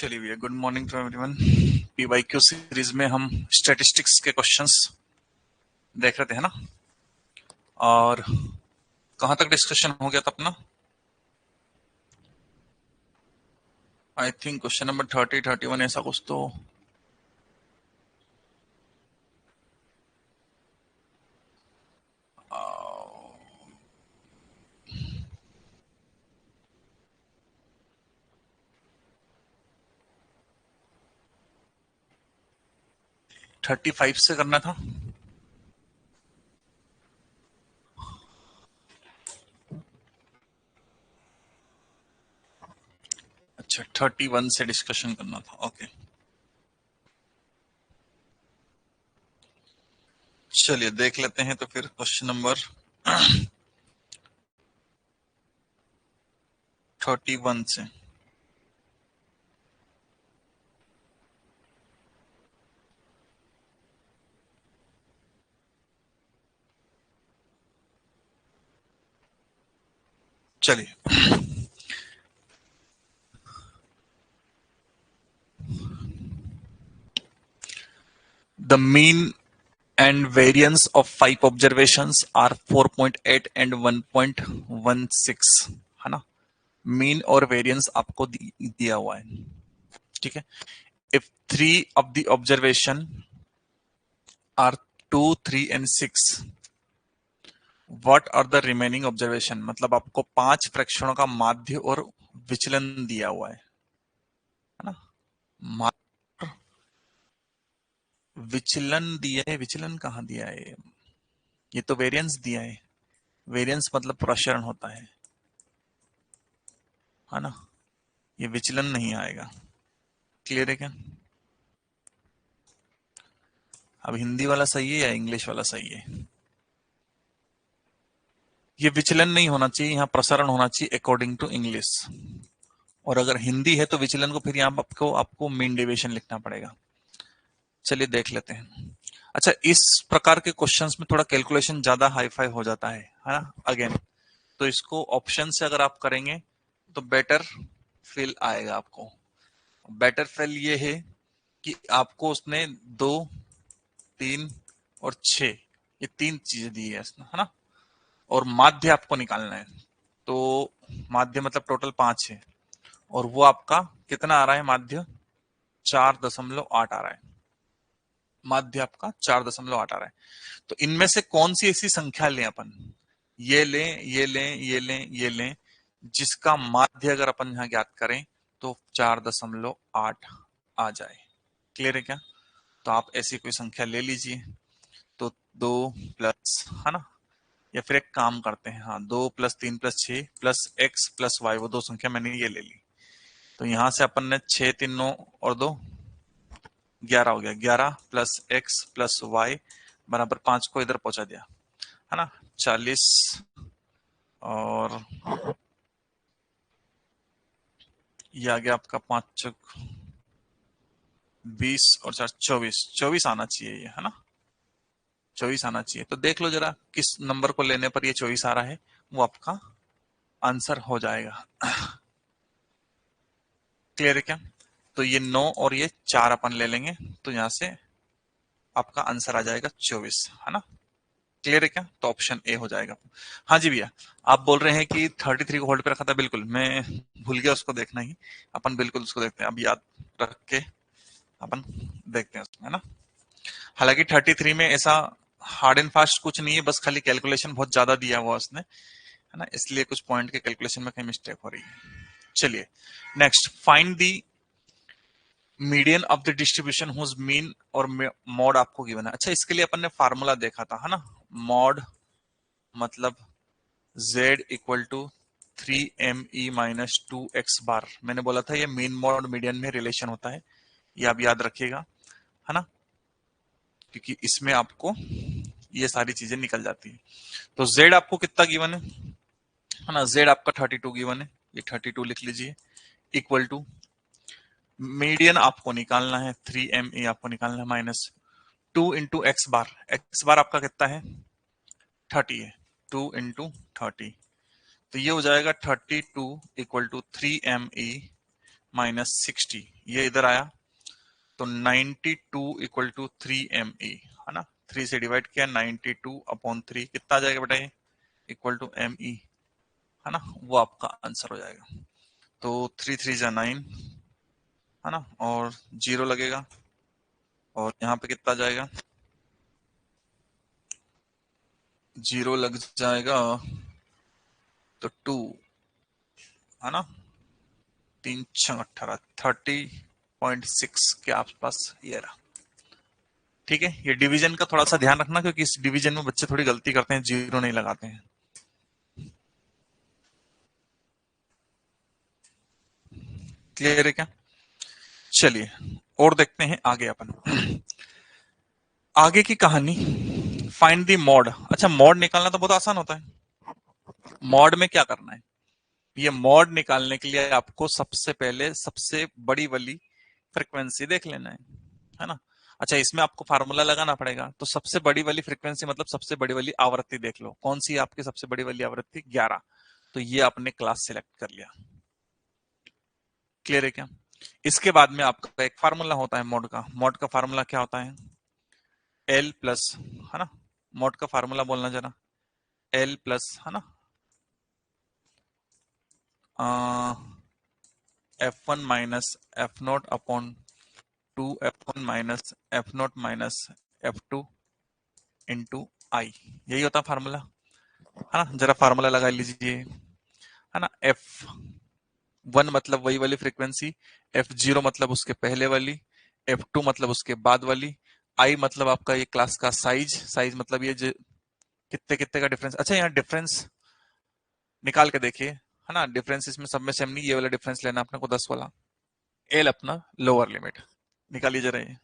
चलिए भैया, good morning to everyone. PYQ series में हम स्टैटिस्टिक्स के क्वेश्चंस देख रहे थे, है ना। और कहां तक डिस्कशन हो गया था अपना? आई थिंक क्वेश्चन नंबर 30-31 ऐसा कुछ तो 35 से करना था। अच्छा, 31 से डिस्कशन करना था। ओके, चलिए देख लेते हैं। तो फिर क्वेश्चन नंबर 31 से चलिए। The mean and variance of 5 observations are 4.8 and 1.16, है ना। मीन और वेरिएंस आपको दिया हुआ है, ठीक है। If 3 of the observation are 2, 3 and 6, what are the remaining observation? मतलब आपको 5 प्रेक्षणों का माध्य और विचलन दिया हुआ है ना। विचलन दिया है, विचलन कहाँ दिया है? ये तो वेरिएंस दिया है। वेरिएंस मतलब प्रसरण होता है ना। ये विचलन नहीं आएगा। क्लियर है क्या? अब हिंदी वाला सही है या इंग्लिश वाला सही है? ये विचलन नहीं होना चाहिए, यहाँ प्रसारण होना चाहिए अकॉर्डिंग टू इंग्लिश। और अगर हिंदी है तो विचलन को फिर यहाँ आपको आपको मीन डेविएशन लिखना पड़ेगा। चलिए देख लेते हैं। अच्छा, इस प्रकार के क्वेश्चंस में थोड़ा कैलकुलेशन ज्यादा हाई फाई हो जाता है ना। अगेन, तो इसको ऑप्शन से अगर आप करेंगे तो बेटर फील आएगा आपको। बेटर फील ये है कि आपको उसने 2, 3 और 6 ये 3 चीजें दी है इसने, है ना। और माध्य आपको निकालना है। तो माध्य मतलब टोटल 5 है, और वो आपका कितना आ रहा है? माध्य 4.8 आ रहा है। माध्य आपका 4.8 आ रहा है। तो इनमें से कौन सी ऐसी संख्या लें अपन? ये लें, ये लें, ये लें, ये लें, जिसका माध्य अगर अपन यहां ज्ञात करें तो 4.8 आ जाए। क्लियर है क्या? तो आप ऐसी कोई संख्या ले लीजिए। तो 2 प्लस, है ना। या फिर एक काम करते हैं, हाँ, 2 plus 3 plus 6 plus X plus Y, वो 2 संख्या मैंने ये ले ली। तो यहां से अपन ने 6, 3, 9 और 2 11 हो गया। 11 प्लस एक्स प्लस वाई बराबर 5 को इधर पहुंचा दिया, है ना। 40 और ये आ गया आपका 5 चौक 20 और 4 24। 24 आना चाहिए ये, है ना। 24 आना चाहिए। तो देख लो जरा किस नंबर को लेने पर ये 24 आ रहा है, वो आपका आंसर हो जाएगा। क्लियर है क्या? तो ये 9 और ये 4 अपन ले लेंगे, तो यहां से आपका आंसर आ जाएगा 24, है ना। क्लियर है क्या? तो ऑप्शन ए हो जाएगा। हाँ जी भैया, आप बोल रहे हैं कि 33 को होल्ड पे रखा था। बिल्कुल, मैं भूल गया उसको देखना ही। अपन बिल्कुल उसको देखते हैं, अब याद रख के अपन देखते हैं उसमें, है ना। हालांकि 33 में ऐसा हार्ड एंड फास्ट कुछ नहीं है, बस खाली कैलकुलेशन बहुत ज्यादा दिया हुआ उसने, है ना। इसलिए कुछ पॉइंट के कैलकुलेशन में कहीं मिस्टेक हो रही है। चलिए next, find the median of the distribution whose mean और मॉड आपको गिवन है। अच्छा, इसके लिए अपन ने फार्मूला देखा था, है ना। मॉड मतलब z equal to 3me minus 2x bar. मैंने बोला था ये मीन मॉड मीडियन में रिलेशन होता है, ये आप याद रखिएगा, है ना। क्योंकि इसमें आपको ये सारी चीजें निकल जाती है। तो z आपको कितना गिवन है ना। z आपका 32 गिवन है, ये 32 लिख लीजिए। इक्वल टू मीडियन आपको निकालना है 3me आपको निकालना है माइनस 2 इंटू एक्स बार। एक्स बार आपका कितना है? 30 है। 2 इंटू 30, तो ये हो जाएगा 32 इक्वल टू 3me माइनस 60, ये इधर आया तो 92 इक्वल टू 3 ME, है ना। 3 से डिवाइड किया, 92/3 कितना आ जाएगा बेटा ये, इक्वल टू ME, है ना। वो आपका आंसर हो जाएगा। तो 3 3 जा 9, है ना, और 0 लगेगा, और यहाँ पे कितना जाएगा, 0 लग जाएगा तो 2, है ना, 3 6 18, 30.6 के आसपास ये रहा। ठीक है, ये डिवीजन का थोड़ा सा ध्यान रखना, क्योंकि इस डिवीजन में बच्चे थोड़ी गलती करते हैं, 0 नहीं लगाते हैं। क्लियर है क्या? चलिए और देखते हैं आगे अपन। आगे की कहानी, फाइंड द मॉड। अच्छा, मॉड निकालना तो बहुत आसान होता है। मॉड में क्या करना है, ये मॉड निकालने के लिए आपको सबसे पहले सबसे बड़ी वाली फ्रीक्वेंसी देख लेना है ना। अच्छा, इसमें आपको फार्मूला लगाना पड़ेगा, तो सबसे बड़ी वाली फ्रीक्वेंसी मतलब सबसे बड़ी वाली आवृत्ति देख लो, कौन सी है आपकी सबसे बड़ी वाली आवृत्ति, 11। तो ये आपने क्लास सिलेक्ट कर लिया। क्लियर है क्या? इसके बाद में आपका एक फार्मूला होता है मॉड का फार्मूला क्या होता है, एल प्लस, है ना। मॉड का फार्मूला बोलना जरा, एल प्लस, है ना, F1 minus F0 upon 2 F1 minus F0 minus F2 into I, यही होता है फार्मूला, है ना। जरा फार्मूला लगा लीजिए, है ना। F1 मतलब वही वाली फ्रीक्वेंसी, F0 मतलब उसके पहले वाली, F2 मतलब उसके बाद वाली, आई मतलब आपका ये क्लास का साइज, साइज मतलब ये कितने कितने का डिफरेंस। अच्छा, यहाँ डिफरेंस निकाल के देखिए, है ना। डिफरेंस इसमें सब में सेम नहीं, ये वाला डिफरेंस लेना अपने को 10 वाला। एल अपना लोअर लिमिट निकालिए जरा ये।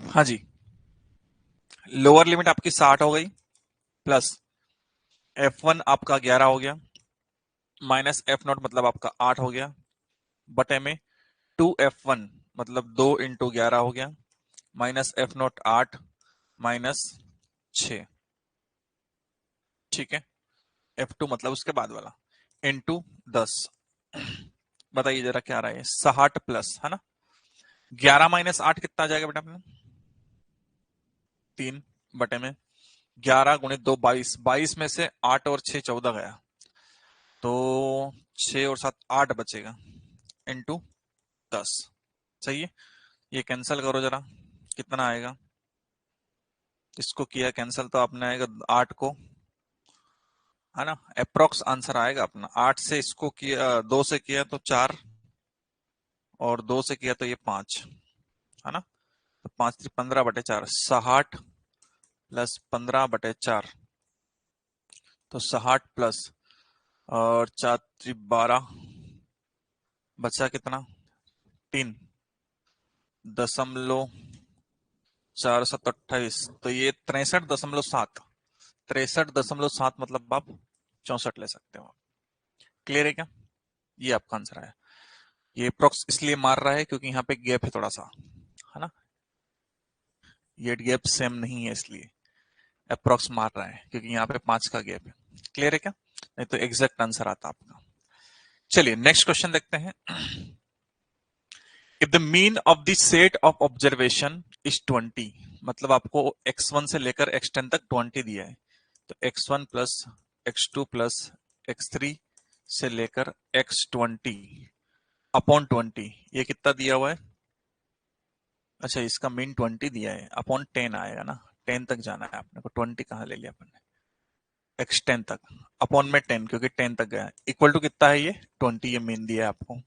हाँ जी, लोअर लिमिट आपकी 60 हो गई, प्लस F1 आपका 11 हो गया, माइनस F0 मतलब आपका 8 हो गया, बटे में 2F1 मतलब 2 × 11 हो गया, माइनस F0 8 माइनस 6, ठीक है। F2 मतलब उसके बाद वाला इंटू 10। बताइए जरा क्या आ रहा है, 60 प्लस, है ना। 11 माइनस 8 कितना आ जाएगा बेटा अपने, 3, बटे में 11 गुणित 2 22, 22 में से 8 और 6 14 गया, तो 6 और 7 8 बचेगा, इंटू 10। सही है, ये कैंसिल करो जरा, कितना आएगा, इसको किया कैंसिल तो आपने आएगा 8 को, है ना। अप्रोक्स आंसर आएगा अपना 8 से इसको किया, 2 से किया तो 4, और 2 से किया तो ये 5, है ना। तो 5 15/4, 60 प्लस 15/4, तो 60 प्लस और 4 12, बचा कितना, 3 दशमलव 4 7 28, तो ये 63.7, 63.7 मतलब आप 64 ले सकते हो। क्लियर है क्या? ये आपका आंसर है। ये अप्रोक्स इसलिए मार रहा है क्योंकि यहाँ पे गैप है थोड़ा सा, है ना। ये गैप सेम नहीं है इसलिए अप्रोक्स मार रहा है, क्योंकि यहाँ पे 5 का गैप है। क्लियर है क्या? नहीं तो एग्जैक्ट आंसर आता आपका। चलिए नेक्स्ट क्वेश्चन देखते हैं। If the mean of the set of observation is 20, मतलब आपको x1 से लेकर x10 तक 20 दिया है, तो x1 plus x2 plus x3 से लेकर x20 अपॉन 20, ये कितना दिया हुआ है। अच्छा, इसका मीन 20 दिया है, अपॉन 10 आएगा ना, 10 तक जाना है आपने को, 20 कहाँ ले लिया अपन ने, x10 तक, अपॉन में 10 क्योंकि 10 तक गया, इक्वल टू कितना है ये 20, ये मीन दिया है आपको।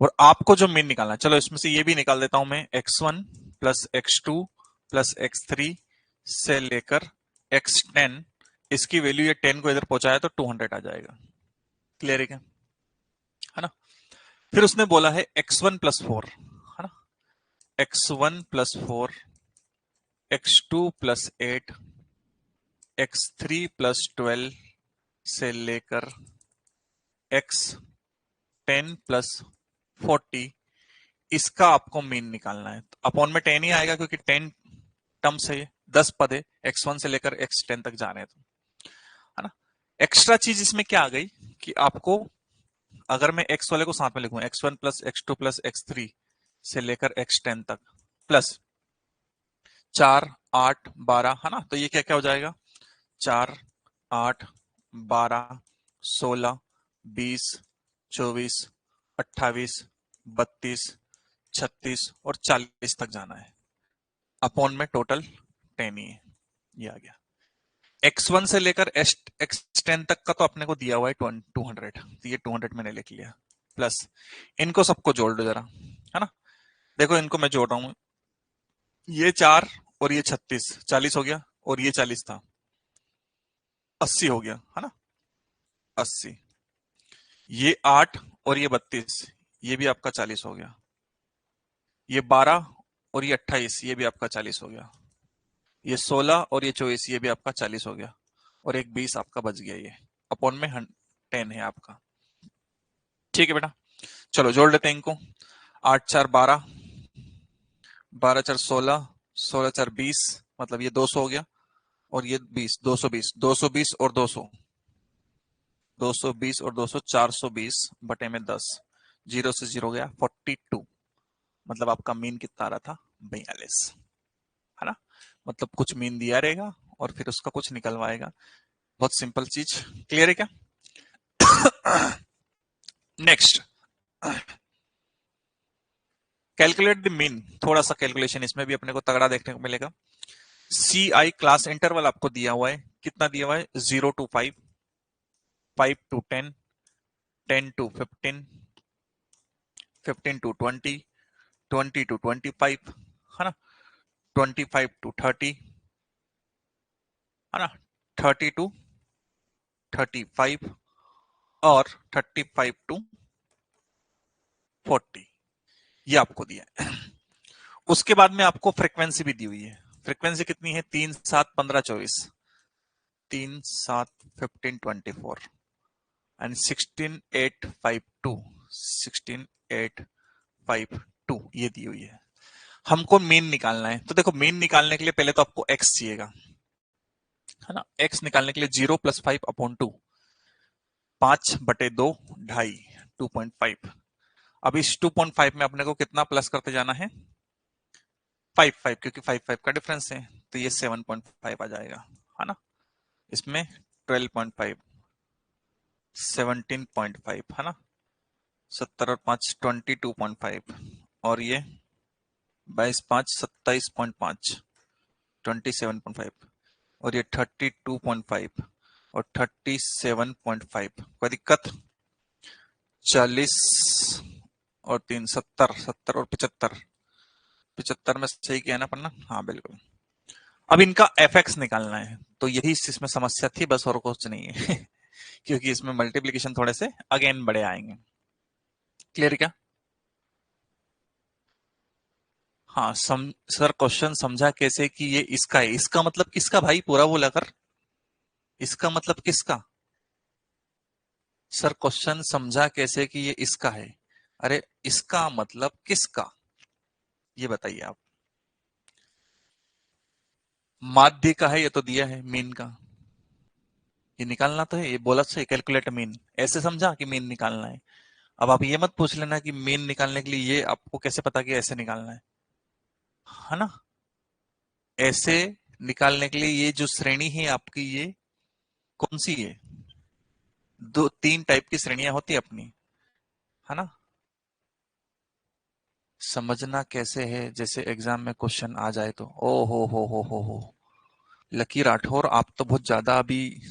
और आपको जो मीन निकालना है, चलो इसमें से ये भी निकाल देता हूं मैं, x1 plus x2 plus x3 से लेकर x10, इसकी वैल्यू ये 10 को इधर पहुंचाया तो 200 आ जाएगा। क्लियर है क्या? है ना? फिर उसने बोला है x1 प्लस 4, है ना, x1 plus 4, x2 plus 8, x3 plus 12 से लेकर x10 प्लस 40, इसका आपको मीन निकालना है। तो अपॉन में 10 ही आएगा क्योंकि 10 टर्म्स है, 10 पद है, x1 से लेकर x10 तक जाने हैं तो, है ना। एक्स्ट्रा चीज इसमें क्या आ गई कि आपको, अगर मैं x वाले को साथ में लिखूं, x1 plus x2 plus x3 से लेकर x10 तक प्लस 4 8 12, है ना, तो ये क्या क्या हो जाएगा, 4 8 12 16 20 24 28 32 36 और 40 तक जाना है। अपॉन में टोटल 10 ही है, ये आ गया। x1 से लेकर x10 तक का तो अपने को दिया हुआ है 200, तो ये 200 मैंने लिख लिया, प्लस इनको सबको जोड़ दो जरा, है ना। देखो इनको मैं जोड़ रहा हूं, ये 4 और ये 36, 40 हो गया, और ये 40 था, 80 हो गया, है ना, 80। ये 8 और ये 32, ये भी आपका 40 हो गया। ये 12 और ये 28, ये भी आपका 40 हो गया। ये 16 और ये 24, ये भी आपका 40 हो गया, और एक 20 आपका बच गया। ये अपॉन में 10 है आपका। ठीक है बेटा, चलो जोड़ लेते हैं इनको। 8 4 12, 12 4 16, 16 4 20, मतलब ये 200 हो गया, और ये 20, 220, 220 और 200, 220 और 200, 420 बटे में 10, जीरो से जीरो गया 42, मतलब आपका मीन कितना आ रहा था, 42, है ना। मतलब कुछ मीन दिया रहेगा और फिर उसका कुछ निकलवाएगा। बहुत सिंपल चीज। क्लियर है क्या? Next, calculate the mean. थोड़ा सा कैलकुलेशन इसमें भी अपने को तगड़ा देखने को मिलेगा। सी आई क्लास इंटरवल आपको दिया हुआ है, कितना दिया हुआ है, 0 to 5, 5 to 10, 10 to 15, 15 to 20, 20 to 25, है ना, 25 to 30, है ना, 30 to 35 और 35 to 40, ये आपको दिया है। उसके बाद में आपको फ्रीक्वेंसी भी दी हुई है। फ्रीक्वेंसी कितनी है, 3 7 15 24, 3 7 15 24 एंड 16 8 5 2, 16 8 5 2, ये दी हुई है। हमको मीन निकालना है, तो देखो मीन निकालने के लिए पहले तो आपको x चाहिएगा, है ना। x निकालने के लिए 0 + 5 अपॉन 2, 5 बटे 2, 2.5, 2.5। अब इस 2.5 में अपने को कितना प्लस करते जाना है, 5 5, क्योंकि 5 5 का डिफरेंस है, तो ये 7.5 आ जाएगा, है ना। इसमें 12.5, 17.5, है ना, 70 और 5 22.5, और ये 22 5 27.5, 27.5, और ये 32.5 और 37.5। कोई दिक्कत? 40 और 3 70, 70 और 75, 75 में सही किया ना पन्ना? हाँ बिल्कुल। अब इनका एफ निकालना है, तो यही इसमें समस्या थी बस, और कुछ नहीं है। क्योंकि इसमें मल्टीप्लीकेशन थोड़े से अगेन बड़े आएंगे। क्लियर क्या? हाँ सर क्वेश्चन समझा कैसे कि ये इसका है, इसका मतलब किसका भाई, पूरा बोला कर, इसका मतलब किसका? सर क्वेश्चन समझा कैसे कि ये इसका है, अरे इसका मतलब किसका, ये बताइए आप। माध्य का है, ये तो दिया है मीन का, ये निकालना तो है, ये बोला सही, कैलकुलेट मीन, ऐसे समझा कि मीन निकालना है। अब आप ये मत पूछ लेना कि मीन निकालने के लिए ये आपको कैसे पता कि ऐसे निकालना है ना। ऐसे निकालने के लिए ये जो श्रेणी है आपकी, ये कौन सी है, 2 3 टाइप की श्रेणियां होती है अपनी, है ना। समझना कैसे है, जैसे एग्जाम में क्वेश्चन आ जाए तो, ओ हो लकी राठौर, आप तो बहुत ज्यादा अभी,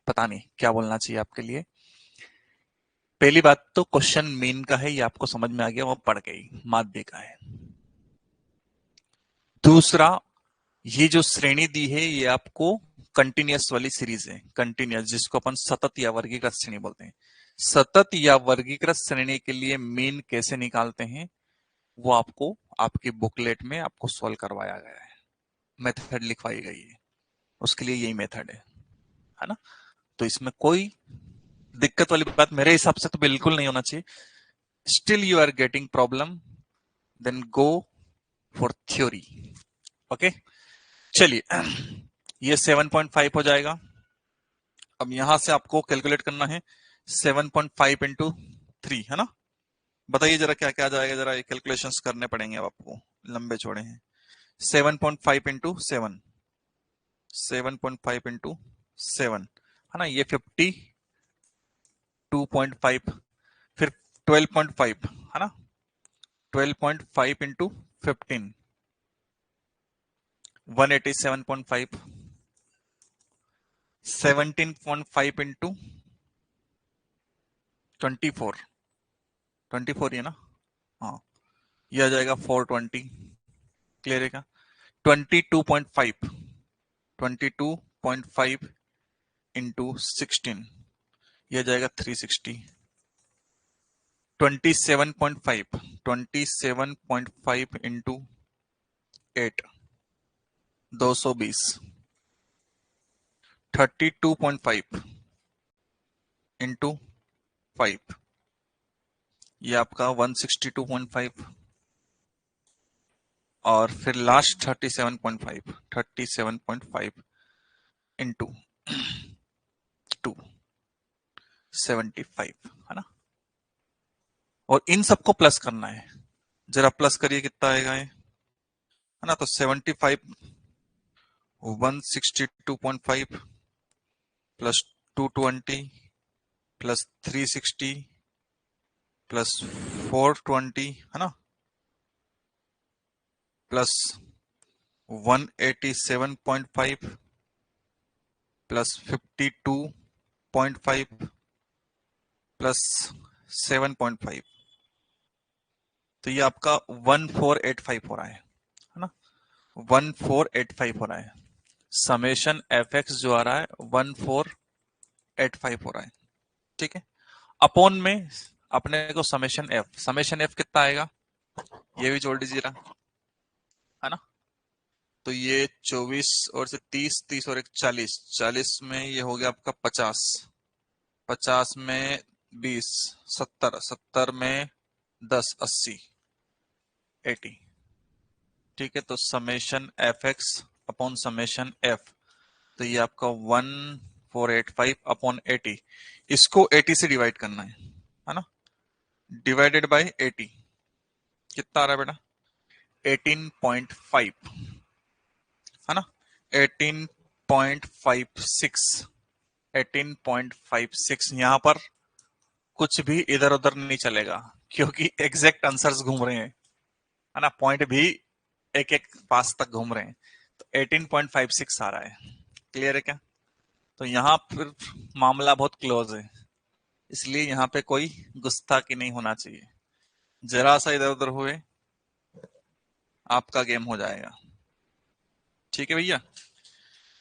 पता नहीं क्या बोलना चाहिए आपके लिए। पहली बात तो क्वेश्चन मीन का है, ये आपको समझ में आ गया, वो पड़ गई, माध्य का है। दूसरा, ये जो श्रेणी दी है ये आपको कंटिन्यूअस वाली सीरीज है, कंटिन्यूअस, जिसको अपन सतत या वर्गीकृत श्रेणी बोलते हैं। सतत या वर्गीकृत श्रेणी के लिए मीन कैसे निकालते हैं वो आपको आपकी बुकलेट में आपको सॉल्व करवाया गया है, मेथड लिखवाई गई है, उसके लिए यही मेथड है ना। तो इसमें कोई दिक्कत वाली बात मेरे हिसाब से तो बिल्कुल नहीं होना चाहिए। Still you are getting problem, then go for theory. Okay, चलिए ये 7.5 हो जाएगा। अब यहां से आपको कैलकुलेट करना है 7.5 इंटू 3, है ना। बताइए जरा क्या क्या आ जाएगा, जरा ये कैलकुलेशंस करने पड़ेंगे अब आपको, लंबे चौड़े हैं। 7.5 इंटू 7, 7.5 इंटू 7, है ना, ये 52.5, फिर 12.5, है ना, 12.5 इंटू 15, 187.5, 17.5 इंटू 24, 24 ये ना, हाँ, ये आ जाएगा 420, क्लियर है क्या। 22.5, 22.5 इंटू 16, ये आ जाएगा 360, 27.5, 27.5 इंटू 8, 220, 32.5 इंटू 5, ये आपका 162.5, और फिर लास्ट 37.5, 37.5 इंटू 275, है ना। और इन सबको प्लस करना है, जरा प्लस करिए कितना आएगा ये, है ना। तो 75, 162.5 प्लस 220 प्लस 360 प्लस 420, है ना, प्लस 187.5 प्लस 52.5 प्लस 7.5, तो ये आपका 1485 हो रहा है ना, 1485 हो रहा है। समेशन एफ एक्स जो आ रहा है 1485 हो रहा है, ठीक है। अपॉन में अपने को समेशन एफ कितना आएगा ये भी जोड़ दीजिए, है ना। तो ये 24 और से 30, 30 और एक 40, 40 में ये हो गया आपका 50, 50 में 20, 70, 70 में 10, 80, 80, ठीक है। तो summation F X upon summation F, तो ये आपका 1485 अपॉन 80, इसको 80 से डिवाइड करना है ना, डिवाइडेड बाय 80, कितना आ रहा है बेटा 18.5, है ना, 18.56, 18.56। यहां पर कुछ भी इधर उधर नहीं चलेगा क्योंकि एग्जैक्ट आंसर्स घूम रहे हैं, है ना, पॉइंट भी एक एक पास तक घूम रहे हैं। तो 18.56 आ रहा है, क्लियर है क्या। तो यहाँ फिर मामला बहुत क्लोज है, इसलिए यहाँ पे कोई गुस्ताखी नहीं होना चाहिए, जरा सा इधर उधर हुए आपका गेम हो जाएगा, ठीक है भैया,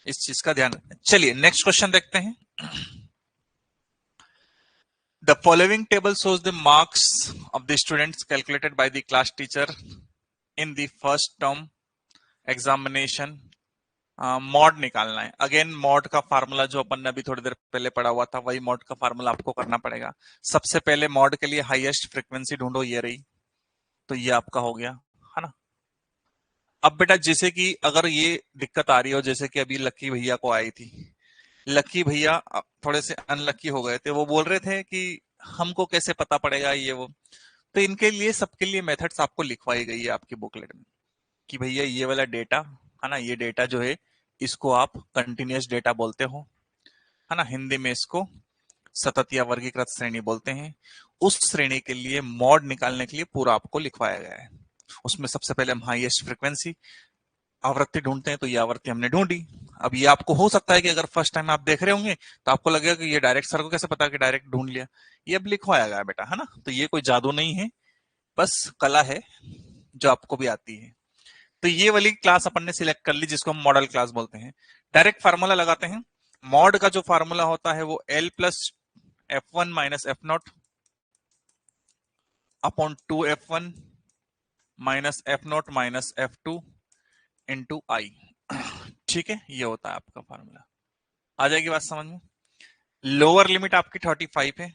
इस चीज का ध्यान रखें। चलिए नेक्स्ट क्वेश्चन देखते हैं। The following table shows the marks of the students calculated by the class teacher in the first term examination. Mod निकालना है। अगेन मॉड का फार्मूला जो अपन ने अभी थोड़ी देर पहले पढ़ा हुआ था, वही मॉड का फार्मूला आपको करना पड़ेगा। सबसे पहले मॉड के लिए हाईएस्ट फ्रीक्वेंसी ढूंढो, ये रही, तो ये आपका हो गया, है ना। अब बेटा जैसे कि अगर ये दिक्कत आ रही हो, जैसे कि अभी लकी भैया को आई थी, लकी भैया थोड़े से अनलकी हो गए थे, वो बोल रहे थे कि हमको कैसे पता पड़ेगा ये वो, तो इनके लिए सबके लिए मेथड्स आपको लिखवाई गई है आपकी बुकलेट में कि भैया ये वाला डेटा, है ना, ये डेटा जो है इसको आप कंटिन्यूअस डेटा बोलते हो, है ना, हिंदी में इसको सतत या वर्गीकृत श्रेणी बोलते हैं। उस श्रेणी के लिए मॉड निकालने के लिए पूरा आपको लिखवाया गया है। उसमें सबसे पहले हम हाईएस्ट फ्रीक्वेंसी आवृत्ति ढूंढते हैं, तो ये आवृत्ति हमने ढूंढी। अब ये आपको हो सकता है कि अगर फर्स्ट टाइम आप देख रहे होंगे तो आपको लगेगा कि ये डायरेक्ट, सर को कैसे पता कि डायरेक्ट ढूंढ लिया, ये अब लिखवाया गया बेटा, है ना। तो ये कोई जादू नहीं है, बस कला है जो आपको भी आती है। तो ये वाली क्लास अपन ने सिलेक्ट कर ली जिसको हम मॉडल क्लास बोलते हैं। डायरेक्ट फार्मूला लगाते हैं। मॉड का जो फार्मूला होता है वो L plus F1 minus F0 upon 2F1 minus F0 minus F2 into I. ठीक है, ये होता है आपका फार्मूला। आ जाएगी बात समझ में। लोअर लिमिट आपकी 35 है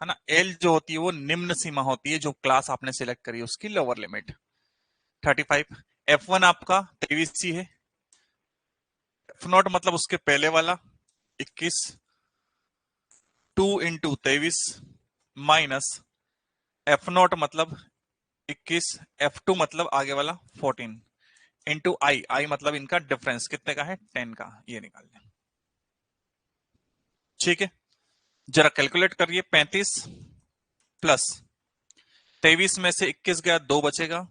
ना। एल जो होती है वो निम्न सीमा होती है, जो क्लास आपने सिलेक्ट करी उसकी लोअर लिमिट 35। F1 आपका 23 ही है। F0 मतलब उसके पहले वाला 21, 2 इंटू 23 माइनस F0 मतलब 21, F2 मतलब आगे वाला 14 इंटू आई। आई मतलब इनका डिफरेंस कितने का है, 10 का, ये निकाल लें। ठीक है, जरा कैलकुलेट करिए। 35 प्लस 23 में से 21 गया, 2 बचेगा,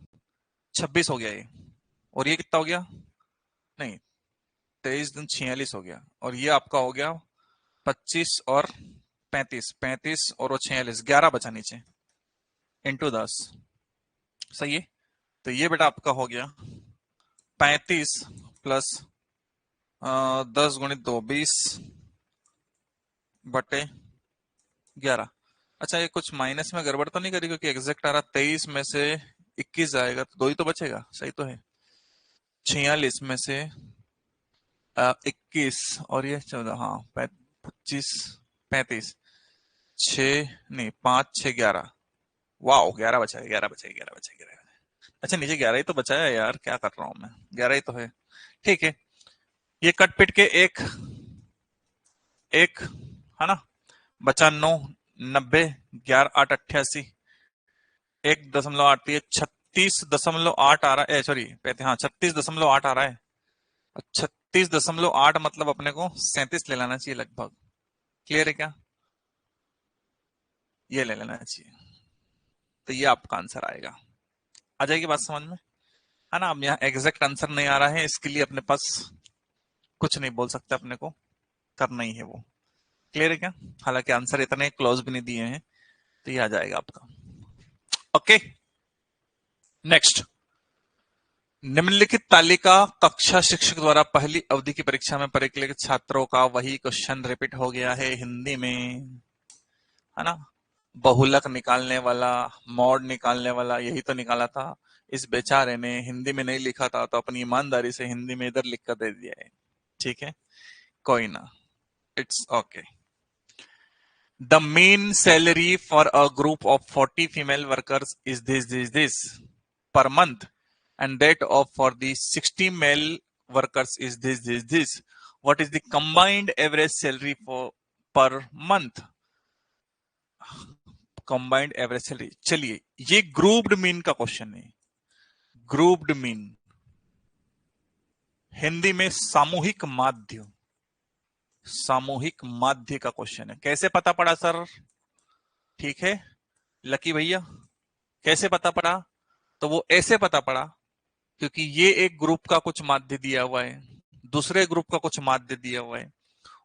26 हो गया ये। और ये कितना हो गया, नहीं 23 दिन 46 हो गया। और ये आपका हो गया 25 और 35, 35 और वो 46, 11 बचा नीचे इंटू 10। सही है। तो ये बेटा आपका हो गया 35 प्लस 10 गुणित 2 20 बटे 11। अच्छा, ये कुछ माइनस में गड़बड़ तो नहीं करी, क्योंकि एग्जैक्ट आ रहा 23 में से 21 जाएगा तो 2 ही तो बचेगा। सही तो है। 46 में से 21 और ये 14, हाँ 25 35 6 नहीं 5 6 11। वाह, 11 बचा है, 11 बचा है, 11 बचा है, 11। अच्छा, नीचे 11 ही तो बचा है यार, क्या कर रहा हूं मैं, 11 ही तो है। ठीक है, ये कट पिट के एक एक है ना, बचा 9, 90, 11 8 88, 1.8, 36.8 आ रहा है, सॉरी हाँ 36.8 आ रहा है। 36.8 मतलब अपने को 37 ले लेना चाहिए लगभग। क्लियर है क्या, ये ले लेना चाहिए। तो ये आपका आंसर आएगा। आ जाएगी बात समझ में, है ना। अब यहाँ एग्जैक्ट आंसर नहीं आ रहा है, इसके लिए अपने पास कुछ नहीं बोल सकते, अपने को करना ही है वो। क्लियर है क्या, हालांकि आंसर इतने क्लोज भी नहीं दिए हैं, तो ये आ जाएगा आपका। Okay, next. निम्नलिखित तालिका कक्षा शिक्षक द्वारा पहली अवधि की परीक्षा में परिकलित छात्रों का वही क्वेश्चन रिपीट हो गया है हिंदी में, है ना। बहुलक निकालने वाला, मॉड निकालने वाला, यही तो निकाला था। इस बेचारे ने हिंदी में नहीं लिखा था, तो अपनी ईमानदारी से हिंदी में इधर लिख कर दे दिया है। ठीक है, कोई ना, it's okay. The main salary for a group of 40 female workers is this per month, and that of for the 60 male workers is this. What is the combined average salary for per month? Combined average salary, चलिए ये grouped mean का question है। Grouped mean Hindi में सामूहिक माध्य, सामूहिक माध्य का क्वेश्चन है। कैसे पता पड़ा सर? ठीक है लकी भैया, कैसे पता पड़ा? तो वो ऐसे पता पड़ा क्योंकि ये एक ग्रुप का कुछ माध्य दिया हुआ है, दूसरे ग्रुप का कुछ माध्य दिया हुआ है,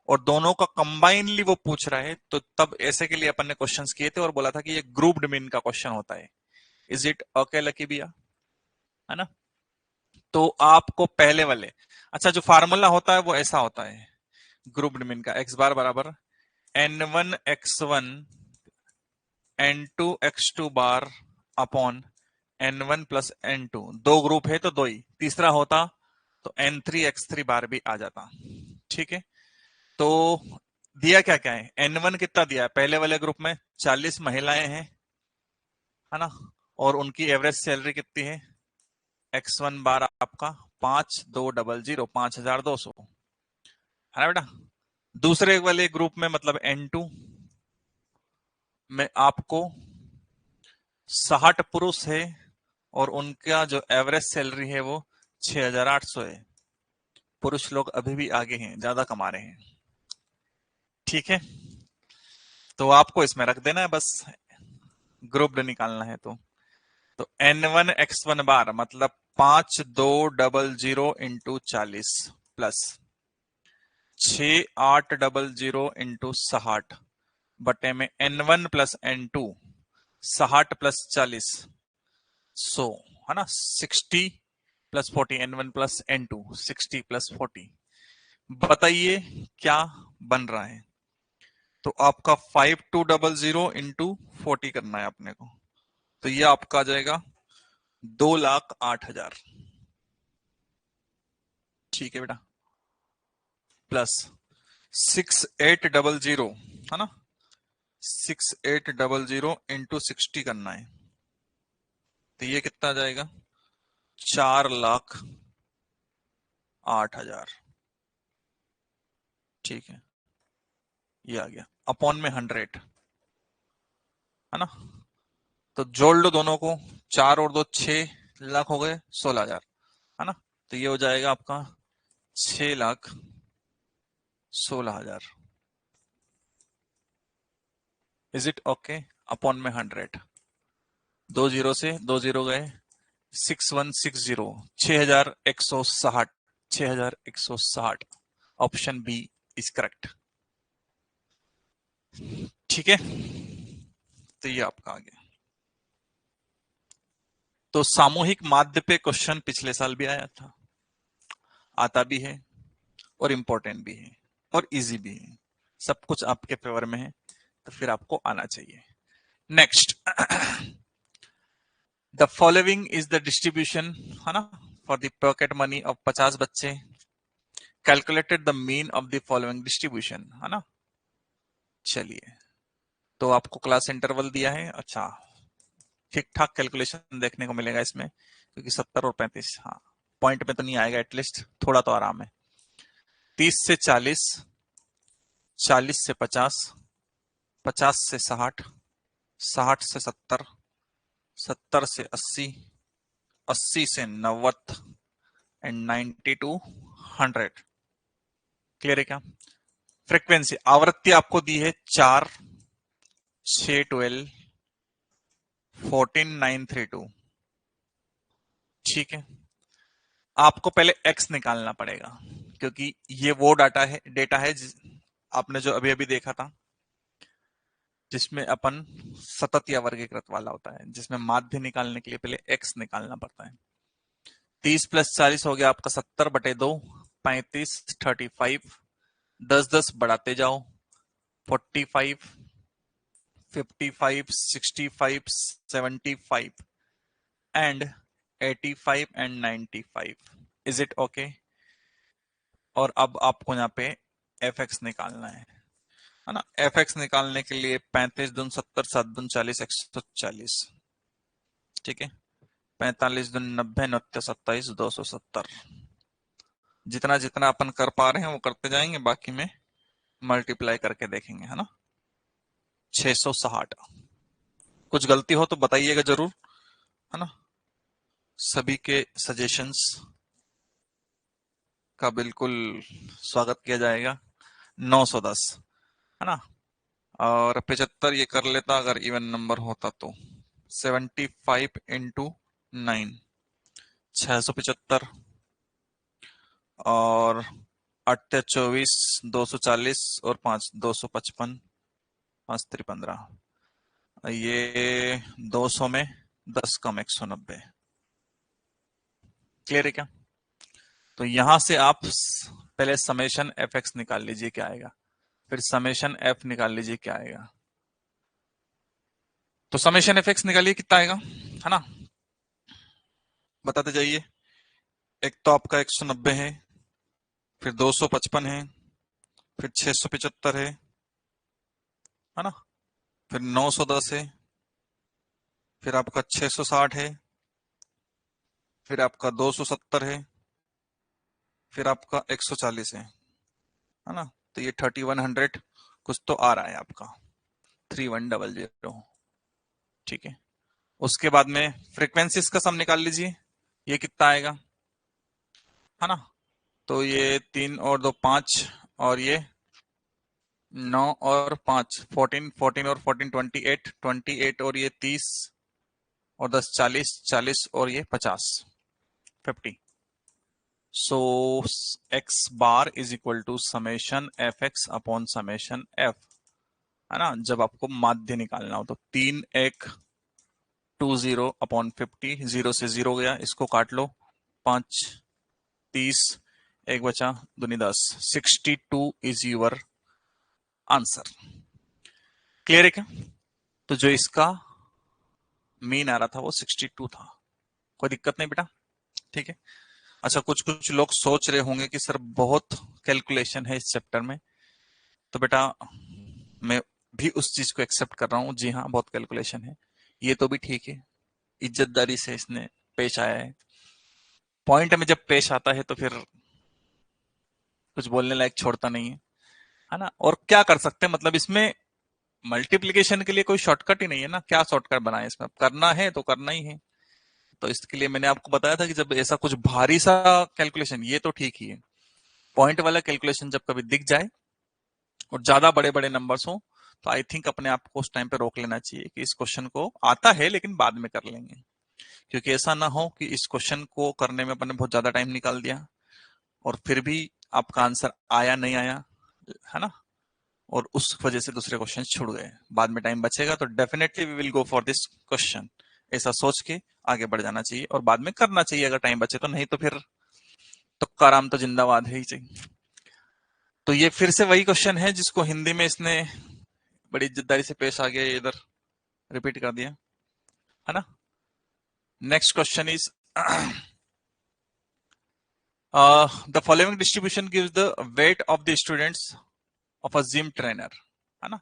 और दोनों का कंबाइनली वो पूछ रहा है। तो तब ऐसे के लिए अपन ने क्वेश्चंस किए थे और बोला था कि ये ग्रुप्ड मीन का क्वेश्चन होता है। इज इट ओके लकी भैया, है ना। तो आपको पहले वाले, अच्छा जो फार्मूला होता है वो ऐसा होता है ग्रुप्ड मीन का, एक्स बार बराबर n1 x1 n2 x2 bar upon n1 plus n2। दो ग्रुप है तो दो ही, तीसरा होता तो n3 x3 बार भी आ जाता। ठीक है, तो दिया क्या क्या है, N1 कितना दिया है, पहले वाले ग्रुप में 40 महिलाएं हैं, है ना, और उनकी एवरेज सैलरी कितनी है, x1 बार आपका 5200, 5200, है ना बेटा। दूसरे वाले ग्रुप में मतलब N2 में आपको 60 पुरुष है और उनका जो एवरेज सैलरी है वो 6800 है। पुरुष लोग अभी भी आगे हैं, ज्यादा कमा रहे हैं। ठीक है, तो आपको इसमें रख देना है बस, ग्रुप निकालना है तो n1 x1 बार मतलब 5200 इंटू 40 प्लस 6800 इंटू 60 बटे में n1 प्लस n2, 60 प्लस 40 100, है ना 60 plus 40 N1 plus N2 60 plus 40। बताइए क्या बन रहा है। तो आपका 5200 इंटू 40 करना है अपने को। तो ये आपका आ जाएगा 2,08,000। ठीक है बेटा। प्लस 6800 है ना, 6800 इंटू 60 करना है। तो ये कितना आ जाएगा 4,08,000। ठीक है, ये आ गया अपॉन में 100 है ना। तो जोड़ लो दोनों को, 4 और 2 6 लाख हो गए 16,000 है ना। तो ये हो जाएगा आपका 6,16,000। Is it okay. अपॉन में 100, 2 जीरो से 2 जीरो गए, 6160, 6,160, 6,160। Option B is correct. ठीक है, तो ये आपका आ गया। तो सामूहिक माध्य पे क्वेश्चन पिछले साल भी आया था, आता भी है और इंपॉर्टेंट भी है और इजी भी है। सब कुछ आपके फेवर में है तो फिर आपको आना चाहिए। Next, the following is the distribution है ना for the pocket money of 50 बच्चे। Calculated the mean of the following distribution है ना। चलिए, तो आपको क्लास इंटरवल दिया है। अच्छा, ठीक ठाक कैलकुलेशन देखने को मिलेगा इसमें, क्योंकि 70 और 35, हाँ पॉइंट में तो नहीं आएगा, एटलीस्ट थोड़ा तो आराम है। 30 से 40, 40 से 50, 50 से 60, 60 से 70, 70 से 80, 80 से 90 एंड 90 टू 100। क्लियर है क्या। फ्रीक्वेंसी आवृत्ति आपको दी है 4, 6, 12, 14, 932। ठीक है, आपको पहले x निकालना पड़ेगा, क्योंकि ये वो डेटा है आपने जो अभी अभी देखा था, जिसमें अपन सतत या वर्गीकृत वाला होता है, जिसमें माध्य निकालने के लिए पहले x निकालना पड़ता है। 30 प्लस 40 हो गया आपका 70/2, 35, 35, 10-10 बढ़ाते जाओ, 45, 55, 65, 75 and 85 and 95। Is it okay. और अब आपको यहाँ पे fx निकालना है ना। fx निकालने के लिए 35 दून 70, 7 दून 40, 140। ठीक है, 45 दून 90, 90, 27, 270। जितना जितना अपन कर पा रहे हैं वो करते जाएंगे, बाकी में मल्टीप्लाई करके देखेंगे है ना। 660। कुछ गलती हो तो बताइएगा जरूर है ना। सभी के सजेशंस का बिल्कुल स्वागत किया जाएगा। 910 है ना। और 75 ये कर लेता अगर इवन नंबर होता तो। 75 इंटू 9, 675, और 8 24, 240 और 5 255, 5 15। ये 200 में 10 कम 190। क्लियर है क्या। तो यहां से आप पहले समेशन एफ एक्स निकाल लीजिए क्या आएगा, फिर समेशन एफ निकाल लीजिए क्या आएगा। तो समेशन एफ एक्स निकालिए कितना आएगा है ना, बताते जाइए। एक तो आपका 190 है, फिर 255 है, फिर 675 है ना, फिर 910 है, फिर आपका 660 है, फिर आपका 270 है, फिर आपका 140 है ना। तो ये 3100 कुछ तो आ रहा है आपका, 3100। ठीक है, उसके बाद में फ्रीक्वेंसीज का सम निकाल लीजिए, ये कितना आएगा है ना। तो ये 3 और 2 5, और ये 9 और 5 14, 14 और 14 28, 28 और ये 30 और 10 40, 40 और ये 50, 50। So x bar is equal to summation F X upon summation F है ना। जब आपको माध्य निकालना हो तो 3 1 2 0 अपॉन 50, 0 से 0 गया, इसको काट लो, 5 30, एक बचा दूनी 10, 62 इज योर आंसर। क्लियर है क्या? तो जो इसका मीन आ रहा था वो 62 था। कोई दिक्कत नहीं बेटा, ठीक है। अच्छा, कुछ कुछ लोग सोच रहे होंगे कि सर बहुत कैलकुलेशन है इस चैप्टर में, तो बेटा मैं भी उस चीज को एक्सेप्ट कर रहा हूँ। जी हाँ, बहुत कैलकुलेशन है, ये तो भी ठीक है, इज्जतदारी से इसने पेश आया है। पॉइंट में जब पेश आता है तो फिर कुछ बोलने लायक छोड़ता नहीं है ना। और क्या कर सकते हैं, मतलब इसमें मल्टीप्लीकेशन के लिए कोई शॉर्टकट ही नहीं है ना, क्या शॉर्टकट बनाए इसमें, करना है तो करना ही है। तो इसके लिए मैंने आपको बताया था कि जब ऐसा कुछ भारी सा कैलकुलेशन, ये तो ठीक ही है, पॉइंट वाला कैलकुलेशन जब कभी दिख जाए और ज्यादा बड़े बड़े नंबर्स हो, तो आई थिंक अपने आप को उस टाइम पे रोक लेना चाहिए कि इस क्वेश्चन को आता है लेकिन बाद में कर लेंगे। क्योंकि ऐसा ना हो कि इस क्वेश्चन को करने में अपने बहुत ज्यादा टाइम निकाल दिया और फिर भी आपका आंसर आया नहीं आया, है ना, और उस वजह से दूसरे क्वेश्चन छूट गए। बाद में टाइम बचेगा तो definitely we will go for this question, ऐसा सोच के आगे बढ़ जाना चाहिए और बाद में करना चाहिए अगर टाइम बचे तो, नहीं तो फिर तुक्का राम तो जिंदाबाद है ही चाहिए। तो ये फिर से वही क्वेश्चन है जिसको हिंदी में इसने बड़ी इज्जतदारी से पेश आ गया, ये इधर रिपीट कर दिया, है ना। Next question is the following distribution gives the weight of the students of a gym trainer, है ना।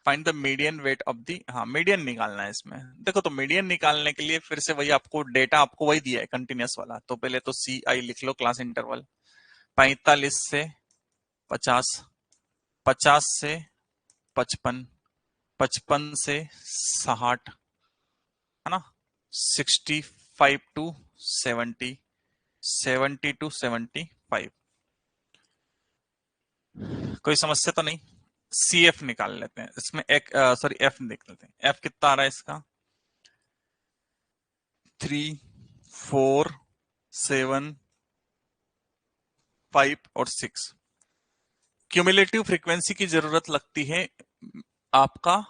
Find the median weight of दी, हाँ मीडियन निकालना है इसमें। देखो, तो मीडियन निकालने के लिए फिर से वही आपको डेटा आपको वही दिया है कंटिन्यूस वाला। तो पहले तो सी आई लिख लो, क्लास इंटरवल 45 से 50, 50 से 55, 55 से 60, है ना, 65 टू 70, 70 टू 75। कोई समस्या तो नहीं। सी एफ निकाल लेते हैं इसमें, एक सॉरी एफ देख लेते हैं। एफ कितना आ रहा है इसका, 3 4 7 5 और 6। क्यूमुलेटिव फ्रीक्वेंसी की जरूरत लगती है आपका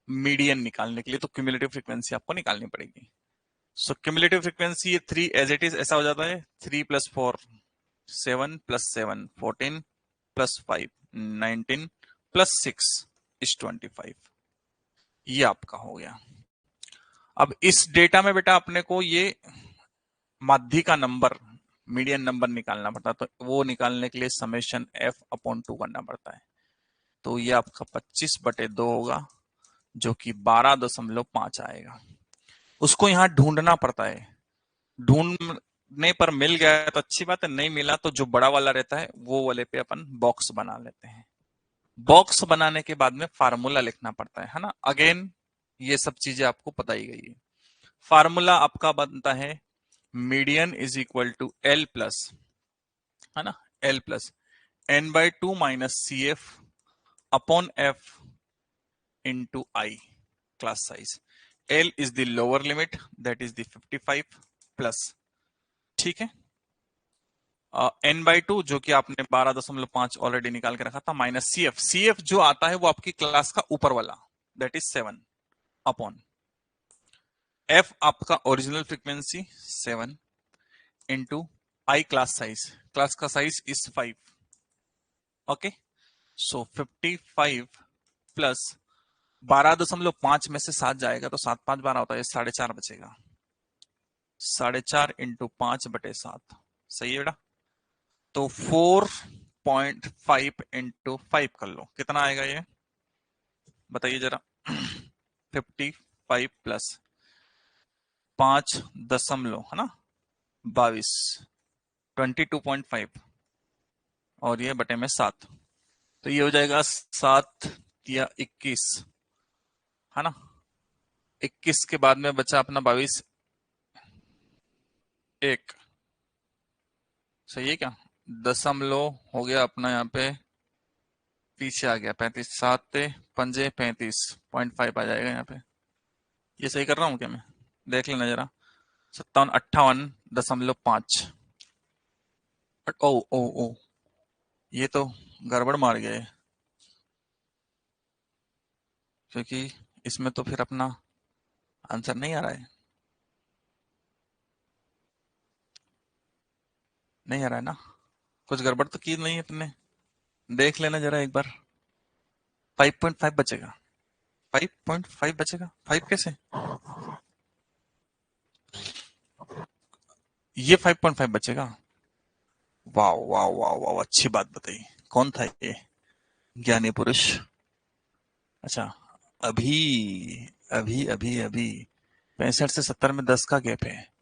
मीडियन निकालने के लिए, तो क्यूमुलेटिव फ्रीक्वेंसी आपको निकालनी पड़ेगी। सो क्यूमुलेटिव फ्रीक्वेंसी ये 3 एज इट इज ऐसा हो जाता है, 3 + 4 7 + 7 14 + 5 19 + 6 is 25। ये आपका हो गया। अब इस डेटा में बेटा अपने को ये माध्य का नंबर, मीडियन नंबर निकालना पड़ता है, तो वो निकालने के लिए समेशन f/2 करना पड़ता है। तो ये आपका 25/2 होगा, जो कि 12.5 आएगा। उसको यहाँ ढूंढना पड़ता है, ढूंढने पर मिल गया तो अच्छी बात है, नहीं मिला तो जो बड़ा वाला रहता है वो वाले पे अपन बॉक्स बना लेते हैं। बॉक्स बनाने के बाद में फार्मूला लिखना पड़ता है ना। अगेन ये सब चीजें आपको पता ही गई है। फार्मूला आपका बनता है median is equal to L plus, है ना, L plus n/2 minus C F upon F into I, class size. L is the lower limit, that is the 55 plus, ठीक है। n/2 जो कि आपने 12.5 ऑलरेडी निकाल के रखा था, minus C F, C F जो आता है वो आपकी क्लास का ऊपर वाला, दैट इज 7 अपॉन एफ आपका original frequency 7 into I class size, class का size is 5। Okay, so 55 plus 12.5 में से 7 जाएगा तो 7 5 12 होता है, 4.5 बचेगा, 4.5 इंटू 5/7, सही है बेटा। तो 4.5 इंटू 5 कर लो, कितना आएगा ये बताइए जरा। 55 प्लस 5 दशमलव, है ना, 22, 22.5 और ये बटे में 7, तो ये हो जाएगा 7 या 21, है ना। 21 के बाद में बचा अपना 22 1, सही है क्या। दशमलव हो गया अपना यहाँ पे, पीछे आ गया 35, 7 पंजे 35.5 आ जाएगा यहाँ पे। ये सही कर रहा हूँ क्या मैं, देख लेना जरा। 57 58.5। ओ ओ ओ, ये तो गड़बड़ मार गया है, क्योंकि इसमें तो फिर अपना आंसर नहीं आ रहा है। नहीं आ रहा है ना? कुछ गड़बड़ तो की नहीं है तुमने? देख लेना जरा एक बार। 5.5 बचेगा। 5.5 बचेगा। 5 कैसे? ये 5.5 बचेगा। वाह वाह वाह वाह, अच्छी बात बताई। कौन था ये ज्ञानी पुरुष? अच्छा। अभी अभी अभी अभी 65 से 70 में 10 का गैप है।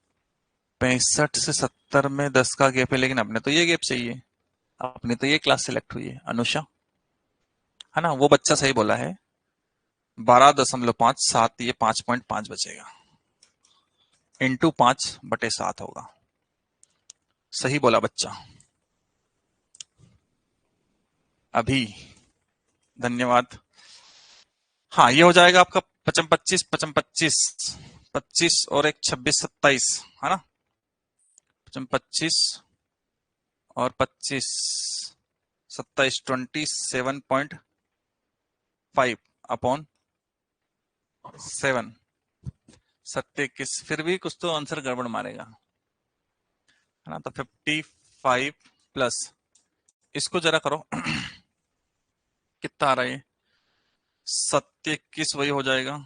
65 से 70 में 10 का गैप है, लेकिन अपने तो ये गैप चाहिए। अपनी तो ये क्लास सिलेक्ट हुई है, अनुषा। है ना? वो बच्चा सही बोला है। 12.57, ये 5.5 बचेगा। इंटू 5/7 होगा। सही बोला बच्चा। अभी। धन्यवाद। हाँ, ये हो जाएगा आपका 25 25 25 25 और एक 26 27, है ना? 25 और 25 27 27.5 अपॉन 7। 27, फिर भी कुछ तो आंसर गड़बड़ मारेगा, है ना? तो 55 प्लस, इसको जरा करो। कितना आ रहा है? 27, वही हो जाएगा।